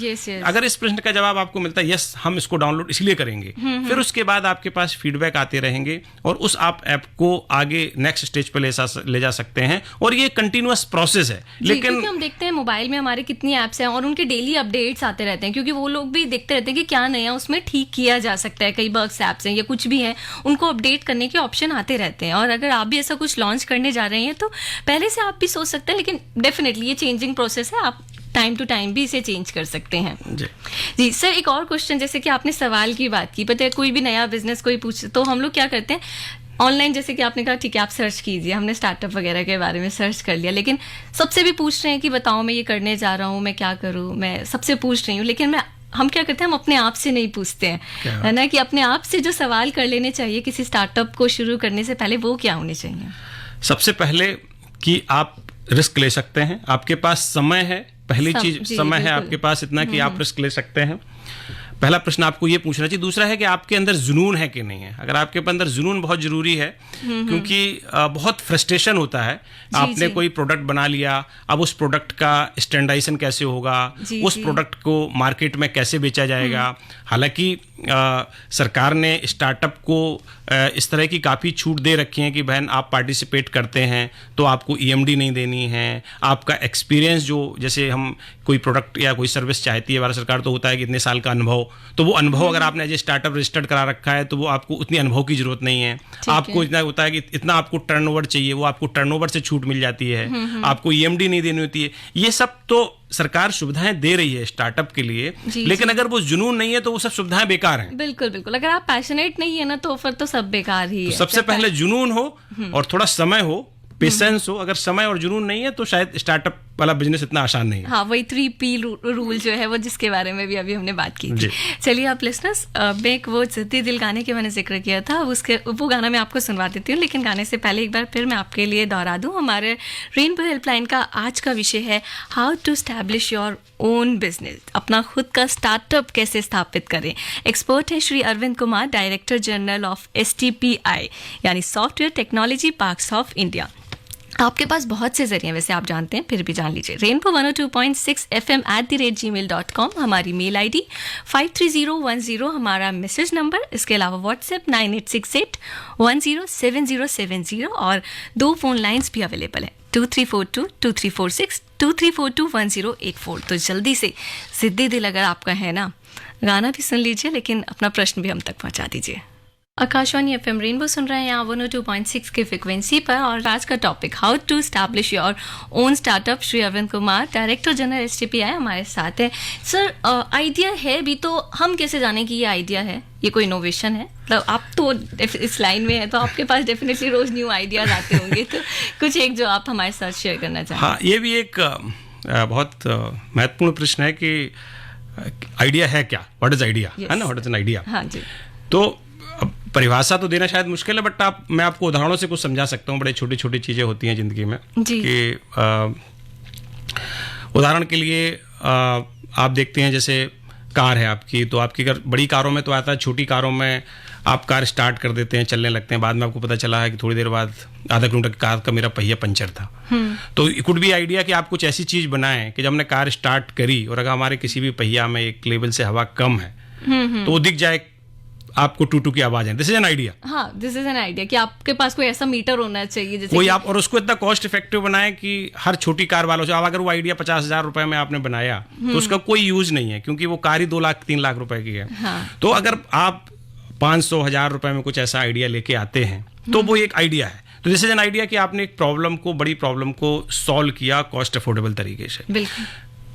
अगर इस प्रश्न का जवाब आपको मिलता है यस, हम इसको डाउनलोड इसलिए करेंगे, फिर उसके बाद आपके पास फीडबैक आते रहेंगे और उस आप ऐप को आगे नेक्स्ट स्टेज पे ले जा सकते हैं। और ये कंटिन्यूअस प्रोसेस है। लेकिन हम देखते हैं मोबाइल में हमारे कितनी ऐप्स हैं और उनके डेली अपडेट्स आते रहते हैं, क्योंकि वो लोग भी देखते रहते हैं कि क्या नया उसमें ठीक किया जा सकता है। कई बग्स ऐप्स हैं या कुछ भी हैं, उनको अपडेट करने के ऑप्शन आते रहते हैं। और अगर आप भी ऐसा कुछ लॉन्च करने जा रहे हैं तो पहले से आप भी सोच सकते हैं, लेकिन डेफिनेटली ये चेंजिंग प्रोसेस है, आप टाइम टू टाइम भी इसे चेंज कर सकते हैं। जी सर, एक और क्वेश्चन, जैसे कि आपने सवाल की बात की, पता है कोई भी नया बिजनेस कोई पूछे तो हम लोग क्या करते हैं ऑनलाइन, जैसे कि आपने कहा ठीक है आप सर्च कीजिए, हमने स्टार्टअप वगैरह के बारे में सर्च कर लिया, लेकिन सबसे भी पूछ रहे हैं कि बताओ मैं ये करने जा रहा हूँ, मैं क्या करूँ, मैं सबसे पूछ रही हूँ, लेकिन हम क्या करते हैं, हम अपने आप से नहीं पूछते हैं, है ना, कि अपने आप से जो सवाल कर लेने चाहिए किसी स्टार्टअप को शुरू करने से पहले, वो क्या होने चाहिए? सबसे पहले कि आप रिस्क ले सकते हैं, आपके पास समय है, पहली चीज समय है आपके पास इतना कि आप रिस्क ले सकते हैं। पहला प्रश्न आपको ये पूछना चाहिए। दूसरा है कि आपके अंदर जुनून है कि नहीं है। अगर आपके अंदर जुनून बहुत जरूरी है, क्योंकि बहुत फ्रस्ट्रेशन होता है, आपने कोई प्रोडक्ट बना लिया, अब उस प्रोडक्ट का स्टैंडर्डाइजेशन कैसे होगा, उस प्रोडक्ट को मार्केट में कैसे बेचा जाएगा। हालांकि सरकार ने स्टार्टअप को इस तरह की काफ़ी छूट दे रखी है कि बहन आप पार्टिसिपेट करते हैं तो आपको ईएमडी नहीं देनी है, आपका एक्सपीरियंस जो, जैसे हम कोई प्रोडक्ट या कोई सर्विस चाहती है भारत सरकार, तो होता है कि इतने साल का अनुभव, तो वो अनुभव अगर आपने एज ए स्टार्टअप रजिस्टर्ड करा रखा है तो वो आपको उतनी अनुभव की जरूरत नहीं है। आपको इतना होता है कि इतना आपको टर्नओवर चाहिए, वो आपको टर्नओवर से छूट मिल जाती है, आपको ईएमडी नहीं देनी होती है। ये सब तो सरकार सुविधाएं दे रही है स्टार्टअप के लिए, लेकिन अगर वो जुनून नहीं है तो वो सब सुविधाएं बेकार हैं। बिल्कुल बिल्कुल, अगर आप पैशनेट नहीं है ना तो फिर तो सब बेकार ही है। तो सबसे पहले जुनून हो और थोड़ा समय हो, पेशेंस हो। अगर समय और जुनून नहीं है तो शायद स्टार्टअप वाला बिजनेस इतना आसान नहीं है। हाँ, वही 3P रूल जो है वो, जिसके बारे में भी अभी हमने बात की थी। चलिए आप लिसनर्स, मैं एक वो जिद्दी दिल गाने के मैंने जिक्र किया था, वो गाना मैं आपको सुनवा देती हूँ, लेकिन गाने से पहले एक बार फिर मैं आपके लिए दोहरा दूँ। हमारे रेनबो हेल्पलाइन का आज का विषय है how to establish your own business, अपना खुद का स्टार्टअप कैसे स्थापित करें। एक्सपर्ट है Shri Arvind Kumar, director general of STPI यानी software technology parks of India. आपके पास बहुत से जरिए वैसे आप जानते हैं, फिर भी जान लीजिए। रेनबो 102.6 FM @gmail.com हमारी मेल ID, 53010 हमारा मैसेज नंबर, इसके अलावा व्हाट्सएप 9868107070 और 2 फोन लाइंस भी अवेलेबल है, 2342 2346 2342 1084। तो जल्दी से जिद्दी दिल अगर आपका है ना, गाना भी सुन लीजिए, लेकिन अपना प्रश्न भी हम तक पहुंचा दीजिए। आकाशवाणी FM रेनबो सुन रहे हैं यहाँ 102.6 की फ्रिक्वेंसी पर, और आज का topic how to establish your own startup. Shri Arvind Kumar, director general STPI हमारे साथ है। सर, आइडिया है भी तो हम कैसे जाने कि ये आइडिया है, ये कोई इनोवेशन है? मतलब आप तो इस लाइन में है तो आपके पास डेफिनेटली रोज न्यू आइडियाज आते होंगे, तो कुछ एक जो आप हमारे साथ शेयर करना चाहें। हाँ, ये भी एक बहुत महत्वपूर्ण प्रश्न है कि आइडिया है क्या, व्हाट इज आइडिया, है ना, व्हाट इज एन आइडिया। हाँ जी। तो परिभाषा तो देना शायद मुश्किल है, बट मैं आपको उदाहरणों से कुछ समझा सकता हूँ। बड़े छोटी छोटी चीज़ें होती हैं ज़िंदगी में कि उदाहरण के लिए आप देखते हैं जैसे कार है आपकी, तो आपकी अगर बड़ी कारों में तो आता है, छोटी कारों में आप कार स्टार्ट कर देते हैं, चलने लगते हैं, बाद में आपको पता चला है कि थोड़ी देर बाद आधा किलोमीटर की कार का मेरा पहिया पंचर था। तो इट कुड बी आइडिया कि आप कुछ ऐसी चीज़ बनाएं कि जब हमने कार स्टार्ट करी और अगर हमारे किसी भी पहिया में एक लेवल से हवा कम है तो वो दिख जाए, आपको टू की आवाज है। This is an idea. हाँ, दिस इज एन आइडिया कि आपके पास कोई ऐसा मीटर होना चाहिए जैसे कोई आप, और उसको इतना कॉस्ट इफेक्टिव बनाए कि हर छोटी कार वालों से, अब अगर वो आइडिया 50,000 रुपए में आपने बनाया तो उसका कोई यूज नहीं है, क्योंकि वो कार ही 2 लाख 3 लाख रुपए की है। तो अगर आप 500,000 रुपए में कुछ ऐसा आइडिया लेके आते हैं तो वो एक आइडिया है। तो दिस इज एन आइडिया कि आपने एक प्रॉब्लम को, बड़ी प्रॉब्लम को सॉल्व किया कॉस्ट अफोर्डेबल तरीके से। बिल्कुल।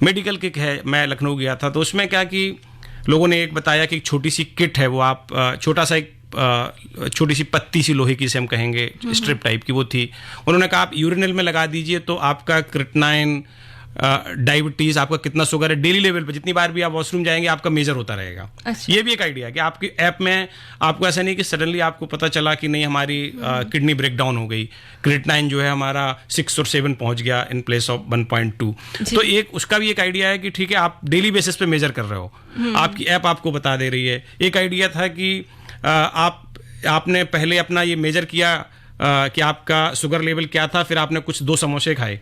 मेडिकल किट है, मैं लखनऊ गया था तो उसमें क्या कि लोगों ने एक बताया कि एक छोटी सी किट है, वो आप छोटा सा एक छोटी सी पत्ती सी लोहे की से हम कहेंगे स्ट्रिप टाइप की वो थी। उन्होंने कहा आप यूरिनल में लगा दीजिए तो आपका क्रिएटिनिन, डायबिटीज, आपका कितना शुगर है, डेली लेवल पे जितनी बार भी आप वॉशरूम जाएंगे आपका मेजर होता रहेगा। अच्छा। ये भी एक आइडिया है कि आपकी ऐप में आपको ऐसा नहीं कि सडनली आपको पता चला कि नहीं हमारी किडनी ब्रेकडाउन हो गई, क्रिएटिनिन जो है हमारा 6 और 7 पहुंच गया इन प्लेस ऑफ 1.2। तो एक उसका भी एक आइडिया है कि ठीक है आप डेली बेसिस पे मेजर कर रहे हो, आपकी ऐप आपको बता दे रही है। एक आइडिया था कि आपने पहले अपना ये मेजर किया कि आपका शुगर लेवल क्या था, फिर आपने कुछ 2 समोसे खाए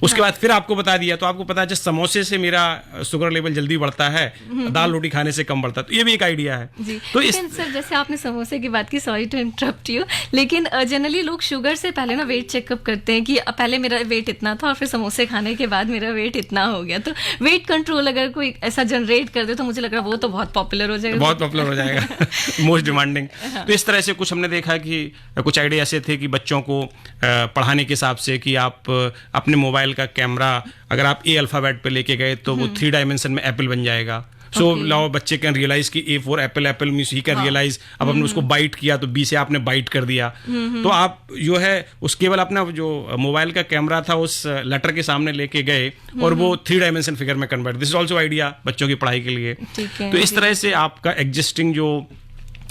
उसके बाद फिर आपको बता दिया, तो आपको पता है जस्ट समोसे से मेरा शुगर लेवल जल्दी बढ़ता है, दाल रोटी खाने से कम बढ़ता है। तो ये भी एक आइडिया है। जी। तो लेकिन सर जैसे आपने समोसे की बात की, सॉरी टू इंटरप्ट यू, लेकिन जनरली लोग शुगर से पहले ना वेट चेकअप करते हैं कि पहले मेरा वेट इतना था और फिर समोसे खाने के बाद मेरा वेट इतना हो गया। तो वेट कंट्रोल अगर कोई ऐसा जनरेट कर दे तो मुझे लग रहा है वो तो बहुत पॉपुलर हो जाएगा, बहुत पॉपुलर हो जाएगा, मोस्ट डिमांडिंग। तो इस तरह से कुछ हमने देखा कि कुछ आइडिया ऐसे थे कि बच्चों को पढ़ाने के हिसाब से कि आप अपने मोबाइल का कैमरा अगर आप ए अल्फाबेट पे लेके गए तो वो 3 डायमेंशन में एप्पल बन जाएगा। सो लाओ बच्चे कैन रियलाइज कि A for apple, apple means he can realise. अब हमने उसको बाइट किया तो बी से आपने बाइट कर दिया। तो आप जो है उस केवल अपना जो मोबाइल का कैमरा था उस लेटर के सामने लेके गए और वो 3 डायमेंशन फिगर में convert. This is also idea बच्चों की पढ़ाई के लिए। तो इस तरह से आपका एग्जिस्टिंग जो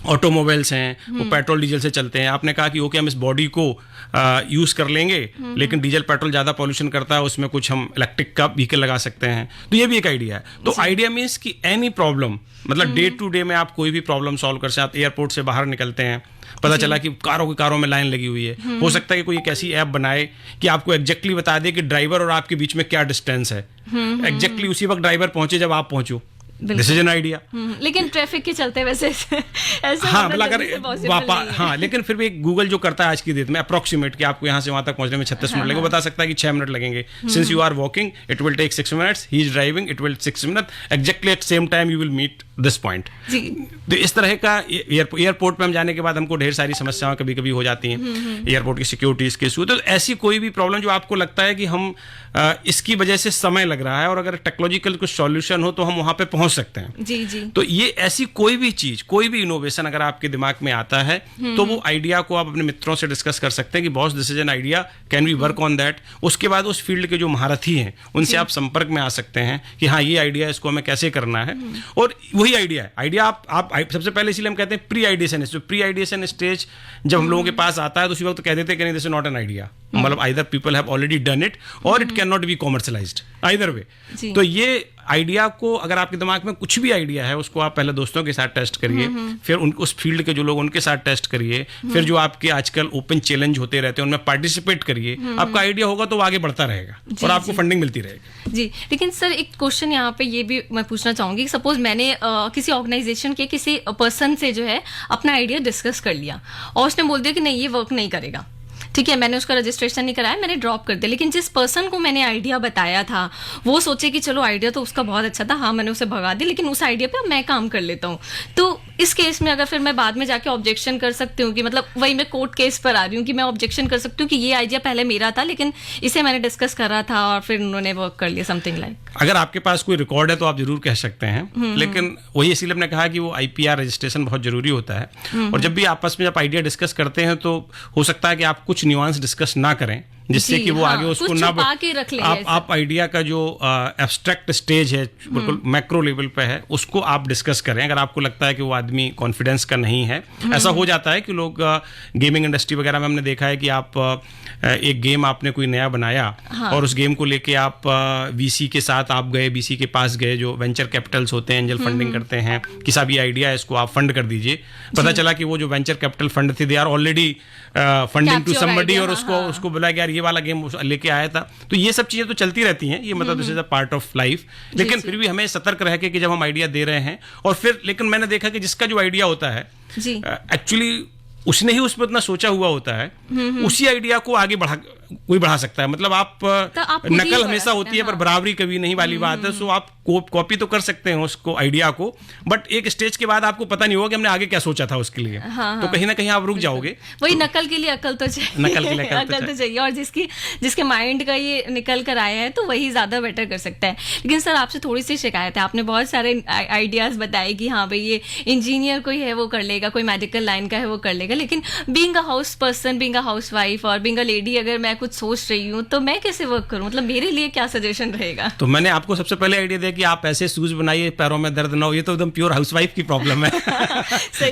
ऑटोमोबाइल्स हैं वो पेट्रोल डीजल से चलते हैं। आपने कहा कि ओके हम इस बॉडी को यूज कर लेंगे, लेकिन डीजल पेट्रोल ज़्यादा पॉल्यूशन करता है, उसमें कुछ हम इलेक्ट्रिक का व्हीकल लगा सकते हैं। तो ये भी एक आइडिया है। तो आइडिया मीन्स कि एनी प्रॉब्लम, मतलब डे टू डे में आप कोई भी प्रॉब्लम सॉल्व कर सकते हैं। आप एयरपोर्ट से बाहर निकलते हैं, पता चला कि कारों में लाइन लगी हुई है, हो सकता है कि कोई एक ऐसी ऐप बनाए कि आपको एग्जैक्टली बता दे कि ड्राइवर और आपके बीच में क्या डिस्टेंस है, एग्जैक्टली उसी वक्त ड्राइवर पहुंचे जब आप पहुंचो। This is an idea. लेकिन ट्रैफिक के चलते वैसे ऐसा हाँ, मतलब अगर हाँ, लेकिन फिर भी गूगल जो करता है आज की डेट में अप्रोक्सीमेट कि आपको यहाँ से वहां तक पहुंचने में 36 मिनट लगेगा, बता सकता है कि 6 मिनट लगेंगे। Since you are walking it will take 6 minutes, he is driving it will 6 minute, exactly at same time you will meet this point. तो इस तरह का एयरपोर्ट पे हम जाने के बाद हमको ढेर सारी समस्याएं कभी कभी हो जाती हैं, एयरपोर्ट की सिक्योरिटीज के इशू। तो ऐसी कोई भी प्रॉब्लम जो आपको लगता है कि हम इसकी वजह से समय लग रहा है और अगर टेक्नोलॉजिकल कुछ सॉल्यूशन हो तो हम वहां पे पहुंच सकते हैं। जी जी। तो ये ऐसी कोई भी चीज, कोई भी इनोवेशन अगर आपके दिमाग में आता है तो वो आइडिया को आप अपने मित्रों से डिस्कस कर सकते हैं कि boss this is an idea, can we work on that. उसके बाद उस फील्ड के जो महारथी हैं उनसे आप संपर्क में आ सकते हैं कि हाँ ये आइडिया, इसको हमें कैसे करना है। और वही आइडिया है, आइडिया आप सबसे पहले इसीलिए हम कहते हैं प्री आइडिएशन। जो प्री आइडिएशन स्टेज जब हम लोगों के पास आता है तो उसी वक्त तो कह देते हैं कि नहीं this is not an idea, मतलब either people have already done it और it can not be commercialised, either way. तो ये आइडिया को अगर आपके दिमाग में कुछ भी आइडिया है उसको आप पहले दोस्तों के साथ टेस्ट करिए, फिर उस फील्ड के जो लोग उनके साथ टेस्ट करिए, फिर जो आपके आजकल ओपन चैलेंज होते रहते हैं उनमें पार्टिसिपेट करिए। आपका आइडिया होगा तो वो आगे बढ़ता रहेगा और आपको फंडिंग मिलती रहेगी। जी, लेकिन सर एक क्वेश्चन यहाँ पे ये भी मैं पूछना चाहूंगी, सपोज मैंने किसी ऑर्गेनाइजेशन के किसी पर्सन से जो है अपना आइडिया डिस्कस कर लिया और उसने बोल दिया कि नहीं ये वर्क नहीं करेगा, ठीक है, मैंने उसका रजिस्ट्रेशन नहीं कराया, मैंने ड्रॉप कर दिया। लेकिन जिस पर्सन को मैंने आइडिया बताया था वो सोचे कि चलो आइडिया तो उसका बहुत अच्छा था, हाँ मैंने उसे भगा दिया, लेकिन उस आइडिया पे अब मैं काम कर लेता हूँ। तो इस केस में अगर फिर मैं बाद में जाके ऑब्जेक्शन कर सकती हूँ कि मतलब वही मैं कोर्ट केस पर आ रही हूँ कि मैं ऑब्जेक्शन कर सकती हूँ कि ये आइडिया पहले मेरा था लेकिन इसे मैंने डिस्कस करा था और फिर उन्होंने वर्क कर लिया, समथिंग लाइक। अगर आपके पास कोई रिकॉर्ड है तो आप जरूर कह सकते हैं, लेकिन वही इसीलिए हमने कहा कि वो IPR रजिस्ट्रेशन बहुत जरूरी होता है। और जब भी आपस में जब आइडिया डिस्कस करते हैं तो हो सकता है कि आप कुछ न्यूआंस डिस्कस ना करें जिससे कि वो आगे उसको ना आप आइडिया का जो एब्स्ट्रैक्ट स्टेज है बिल्कुल मैक्रो लेवल पे है उसको आप डिस्कस करें। अगर आपको लगता है कि वो आदमी कॉन्फिडेंस का नहीं है, ऐसा हो जाता है कि लोग गेमिंग इंडस्ट्री वगैरह में हमने देखा है कि आप एक गेम आपने कोई नया बनाया और उस गेम को लेके आप VC के साथ आप गए, VC के पास गए जो वेंचर कैपिटल्स होते हैं, एंजल फंडिंग करते हैं कि साहब ये आइडिया है इसको आप फंड कर दीजिए। पता चला कि वो जो वेंचर कैपिटल फंड थे they are already funding to somebody और उसको बोला कि यार ये वाला गेम लेके आया था। तो ये सब चीजें तो चलती रहती हैं, ये मतलब this is a part of life. लेकिन फिर भी हमें सतर्क रह के कि जब हम आइडिया दे रहे हैं और फिर लेकिन मैंने देखा कि जिसका जो आइडिया होता है एक्चुअली उसने ही उस पर उतना सोचा हुआ होता है, उसी आइडिया को आगे कोई बढ़ा सकता है। मतलब आप नकल हमेशा होती है पर बराबरी कभी नहीं वाली बात है। सो आप कॉपी तो कर सकते हैं उसको आइडिया को, बट एक स्टेज के बाद आपको पता नहीं होगा कि हमने आगे क्या सोचा था उसके लिए। तो कहीं ना कहीं आप रुक जाओगे। वही नकल के लिए अकल तो चाहिए, नकल के लिए अकल तो चाहिए और जिसके माइंड का ये निकल कर आया है तो वही ज्यादा बेटर कर सकता है। लेकिन सर आपसे थोड़ी सी शिकायत है, आपने बहुत सारे आइडियाज बताए कि हाँ भाई ये इंजीनियर कोई है वो कर लेगा, कोई मेडिकल लाइन का है वो कर लेगा, लेकिन being a house person, being a house wife और बीइंग अ लेडी अगर मैं कुछ सोच रही हूँ तो मैं कैसे वर्क करूँ, मतलब मेरे लिए क्या सजेशन रहेगा? तो मैंने आपको सबसे पहले आइडिया दिया कि आप ऐसे शूज बनाइए पैरों में दर्द ना हो। ये तो एकदम प्योर हाउसवाइफ की प्रॉब्लम है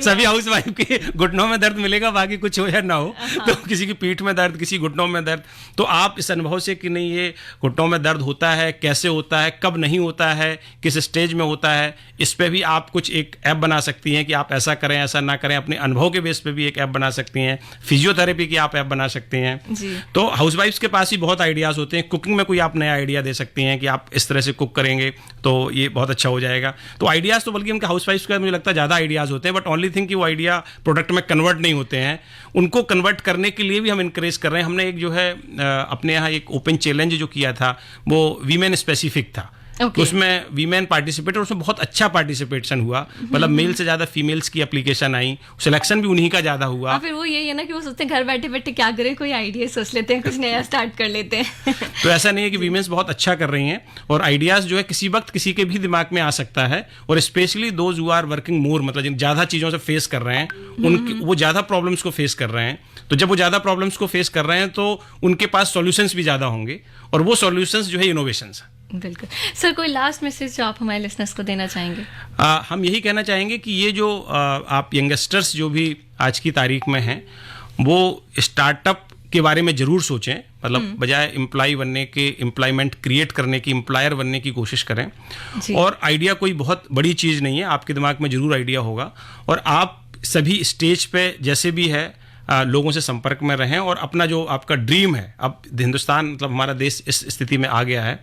सभी हाउसवाइफ के घुटनों में दर्द मिलेगा, बाकी कुछ हो या ना हो। तो किसी की पीठ में दर्द, किसी घुटनों में दर्द, तो आप इस अनुभव से कि नहीं ये घुटनों में दर्द होता है, कैसे होता है, कब नहीं होता है, किस स्टेज में होता है, इस पे भी आप कुछ एक ऐप बना सकती हैं कि आप ऐसा करें ऐसा ना करें। अपने अनुभव के बेस पे भी एक ऐप बना सकती हैं, फिजियोथेरेपी की आप ऐप बना सकती हैं। तो हाउसवाइफ्स के पास भी बहुत आइडियाज़ होते हैं। कुकिंग में कोई आप नया आइडिया दे सकती हैं कि आप इस तरह से कुक करेंगे तो ये बहुत अच्छा हो जाएगा। तो आइडियाज़ तो बल्कि उनके हाउसवाइफ्स का मुझे लगता है ज़्यादा आइडियाज़ होते हैं, बट ओनली थिंग कि वो आइडिया प्रोडक्ट में कन्वर्ट नहीं होते हैं। उनको कन्वर्ट करने के लिए भी हम इनकरेज कर रहे हैं। हमने एक जो है अपने यहाँ एक ओपन चैलेंज जो किया था वो वीमेन स्पेसिफिक था। तो उसमें वीमेन पार्टिसिपेट और उसमें बहुत अच्छा पार्टिसिपेशन हुआ, मतलब मेल से ज्यादा फीमेल्स की एप्लीकेशन आई, सिलेक्शन भी उन्हीं का ज्यादा हुआ। फिर वो यही है ना कि वो सोचते हैं घर बैठे बैठे क्या करें, कोई आइडिया सोच लेते हैं, कुछ नया स्टार्ट कर लेते हैं। तो ऐसा नहीं है कि वीमेन्स बहुत अच्छा कर रही हैं, और आइडियाज जो है किसी वक्त किसी के भी दिमाग में आ सकता है, और specially those who are working more, मतलब जिन ज्यादा चीजों से फेस कर रहे हैं, उनकी वो ज्यादा प्रॉब्लम्स को फेस कर रहे हैं। तो जब वो ज्यादा प्रॉब्लम्स को फेस कर रहे हैं तो उनके पास सॉल्यूशंस भी ज्यादा होंगे, और वो सॉल्यूशंस जो है इनोवेशंस है। बिल्कुल सर, कोई लास्ट मैसेज जो आप हमारे लिसनर्स को देना चाहेंगे? हम यही कहना चाहेंगे कि ये जो आप यंगस्टर्स जो भी आज की तारीख में हैं, वो स्टार्टअप के बारे में ज़रूर सोचें, मतलब बजाय एम्प्लॉय बनने के एम्प्लॉयमेंट क्रिएट करने की, एम्प्लॉयर बनने की कोशिश करें। और आइडिया कोई बहुत बड़ी चीज़ नहीं है, आपके दिमाग में ज़रूर आइडिया होगा, और आप सभी स्टेज पे जैसे भी है लोगों से संपर्क में रहें, और अपना जो आपका ड्रीम है, अब हिंदुस्तान मतलब हमारा देश इस स्थिति में आ गया है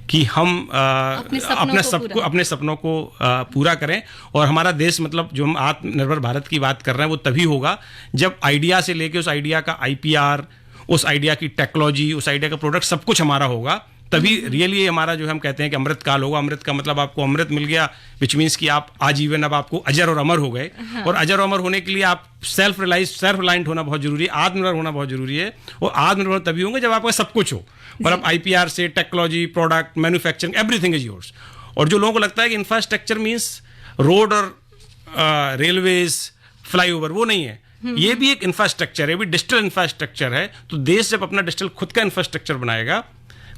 कि हम अपने सपनों को पूरा करें। और हमारा देश मतलब जो हम आत्मनिर्भर भारत की बात कर रहे हैं वो तभी होगा जब आइडिया से लेके उस आइडिया का IPR, उस आइडिया की टेक्नोलॉजी, उस आइडिया का प्रोडक्ट सब कुछ हमारा होगा। तभी रियली हमारा जो है हम कहते हैं कि अमृत काल होगा। अमृत का मतलब आपको अमृत मिल गया, विच मीन्स कि आप आजीवन अब आपको अजर और अमर हो गए। और अजर और अमर होने के लिए आप सेल्फ रिलायंट होना बहुत जरूरी है, आत्मनिर्भर होना बहुत जरूरी है। और आत्मनिर्भर तभी होंगे जब आपका सब कुछ हो, और आप IPR से technology, product, manufacturing, everything is yours. और जो लोगों को लगता है कि इंफ्रास्ट्रक्चर मीन्स रोड और रेलवेज, फ्लाईओवर, वो नहीं है। ये भी एक इंफ्रास्ट्रक्चर है, भी डिजिटल इंफ्रास्ट्रक्चर है। तो देश जब अपना डिजिटल खुद का इंफ्रास्ट्रक्चर बनाएगा,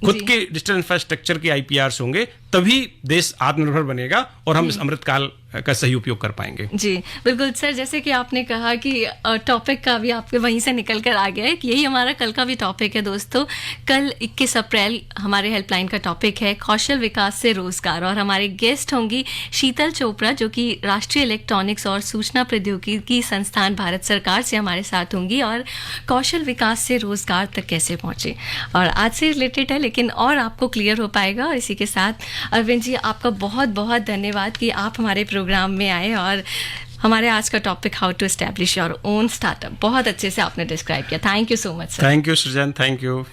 खुद के डिजिटल इंफ्रास्ट्रक्चर के IPRs होंगे, तभी देश आत्मनिर्भर बनेगा और हम इस अमृतकाल का सही उपयोग कर पाएंगे। जी बिल्कुल सर, जैसे कि आपने कहा कि टॉपिक का भी आपके वहीं से निकल कर आ गया है कि यही हमारा कल का भी टॉपिक है दोस्तों। कल 21 अप्रैल हमारे हेल्पलाइन का टॉपिक है कौशल विकास से रोजगार, और हमारे गेस्ट होंगी शीतल चोपड़ा जो कि राष्ट्रीय इलेक्ट्रॉनिक्स और सूचना प्रौद्योगिकी संस्थान भारत सरकार से हमारे साथ होंगी, और कौशल विकास से रोजगार तक कैसे पहुंचे, और आज से रिलेटेड है लेकिन और आपको क्लियर हो पाएगा। और इसी के साथ अरविंद जी, आपका बहुत बहुत धन्यवाद कि आप हमारे प्रोग्राम में आए, और हमारे आज का topic how to establish your own startup बहुत अच्छे से आपने डिस्क्राइब किया। Thank you so much sir. Thank you Srijan, thank you.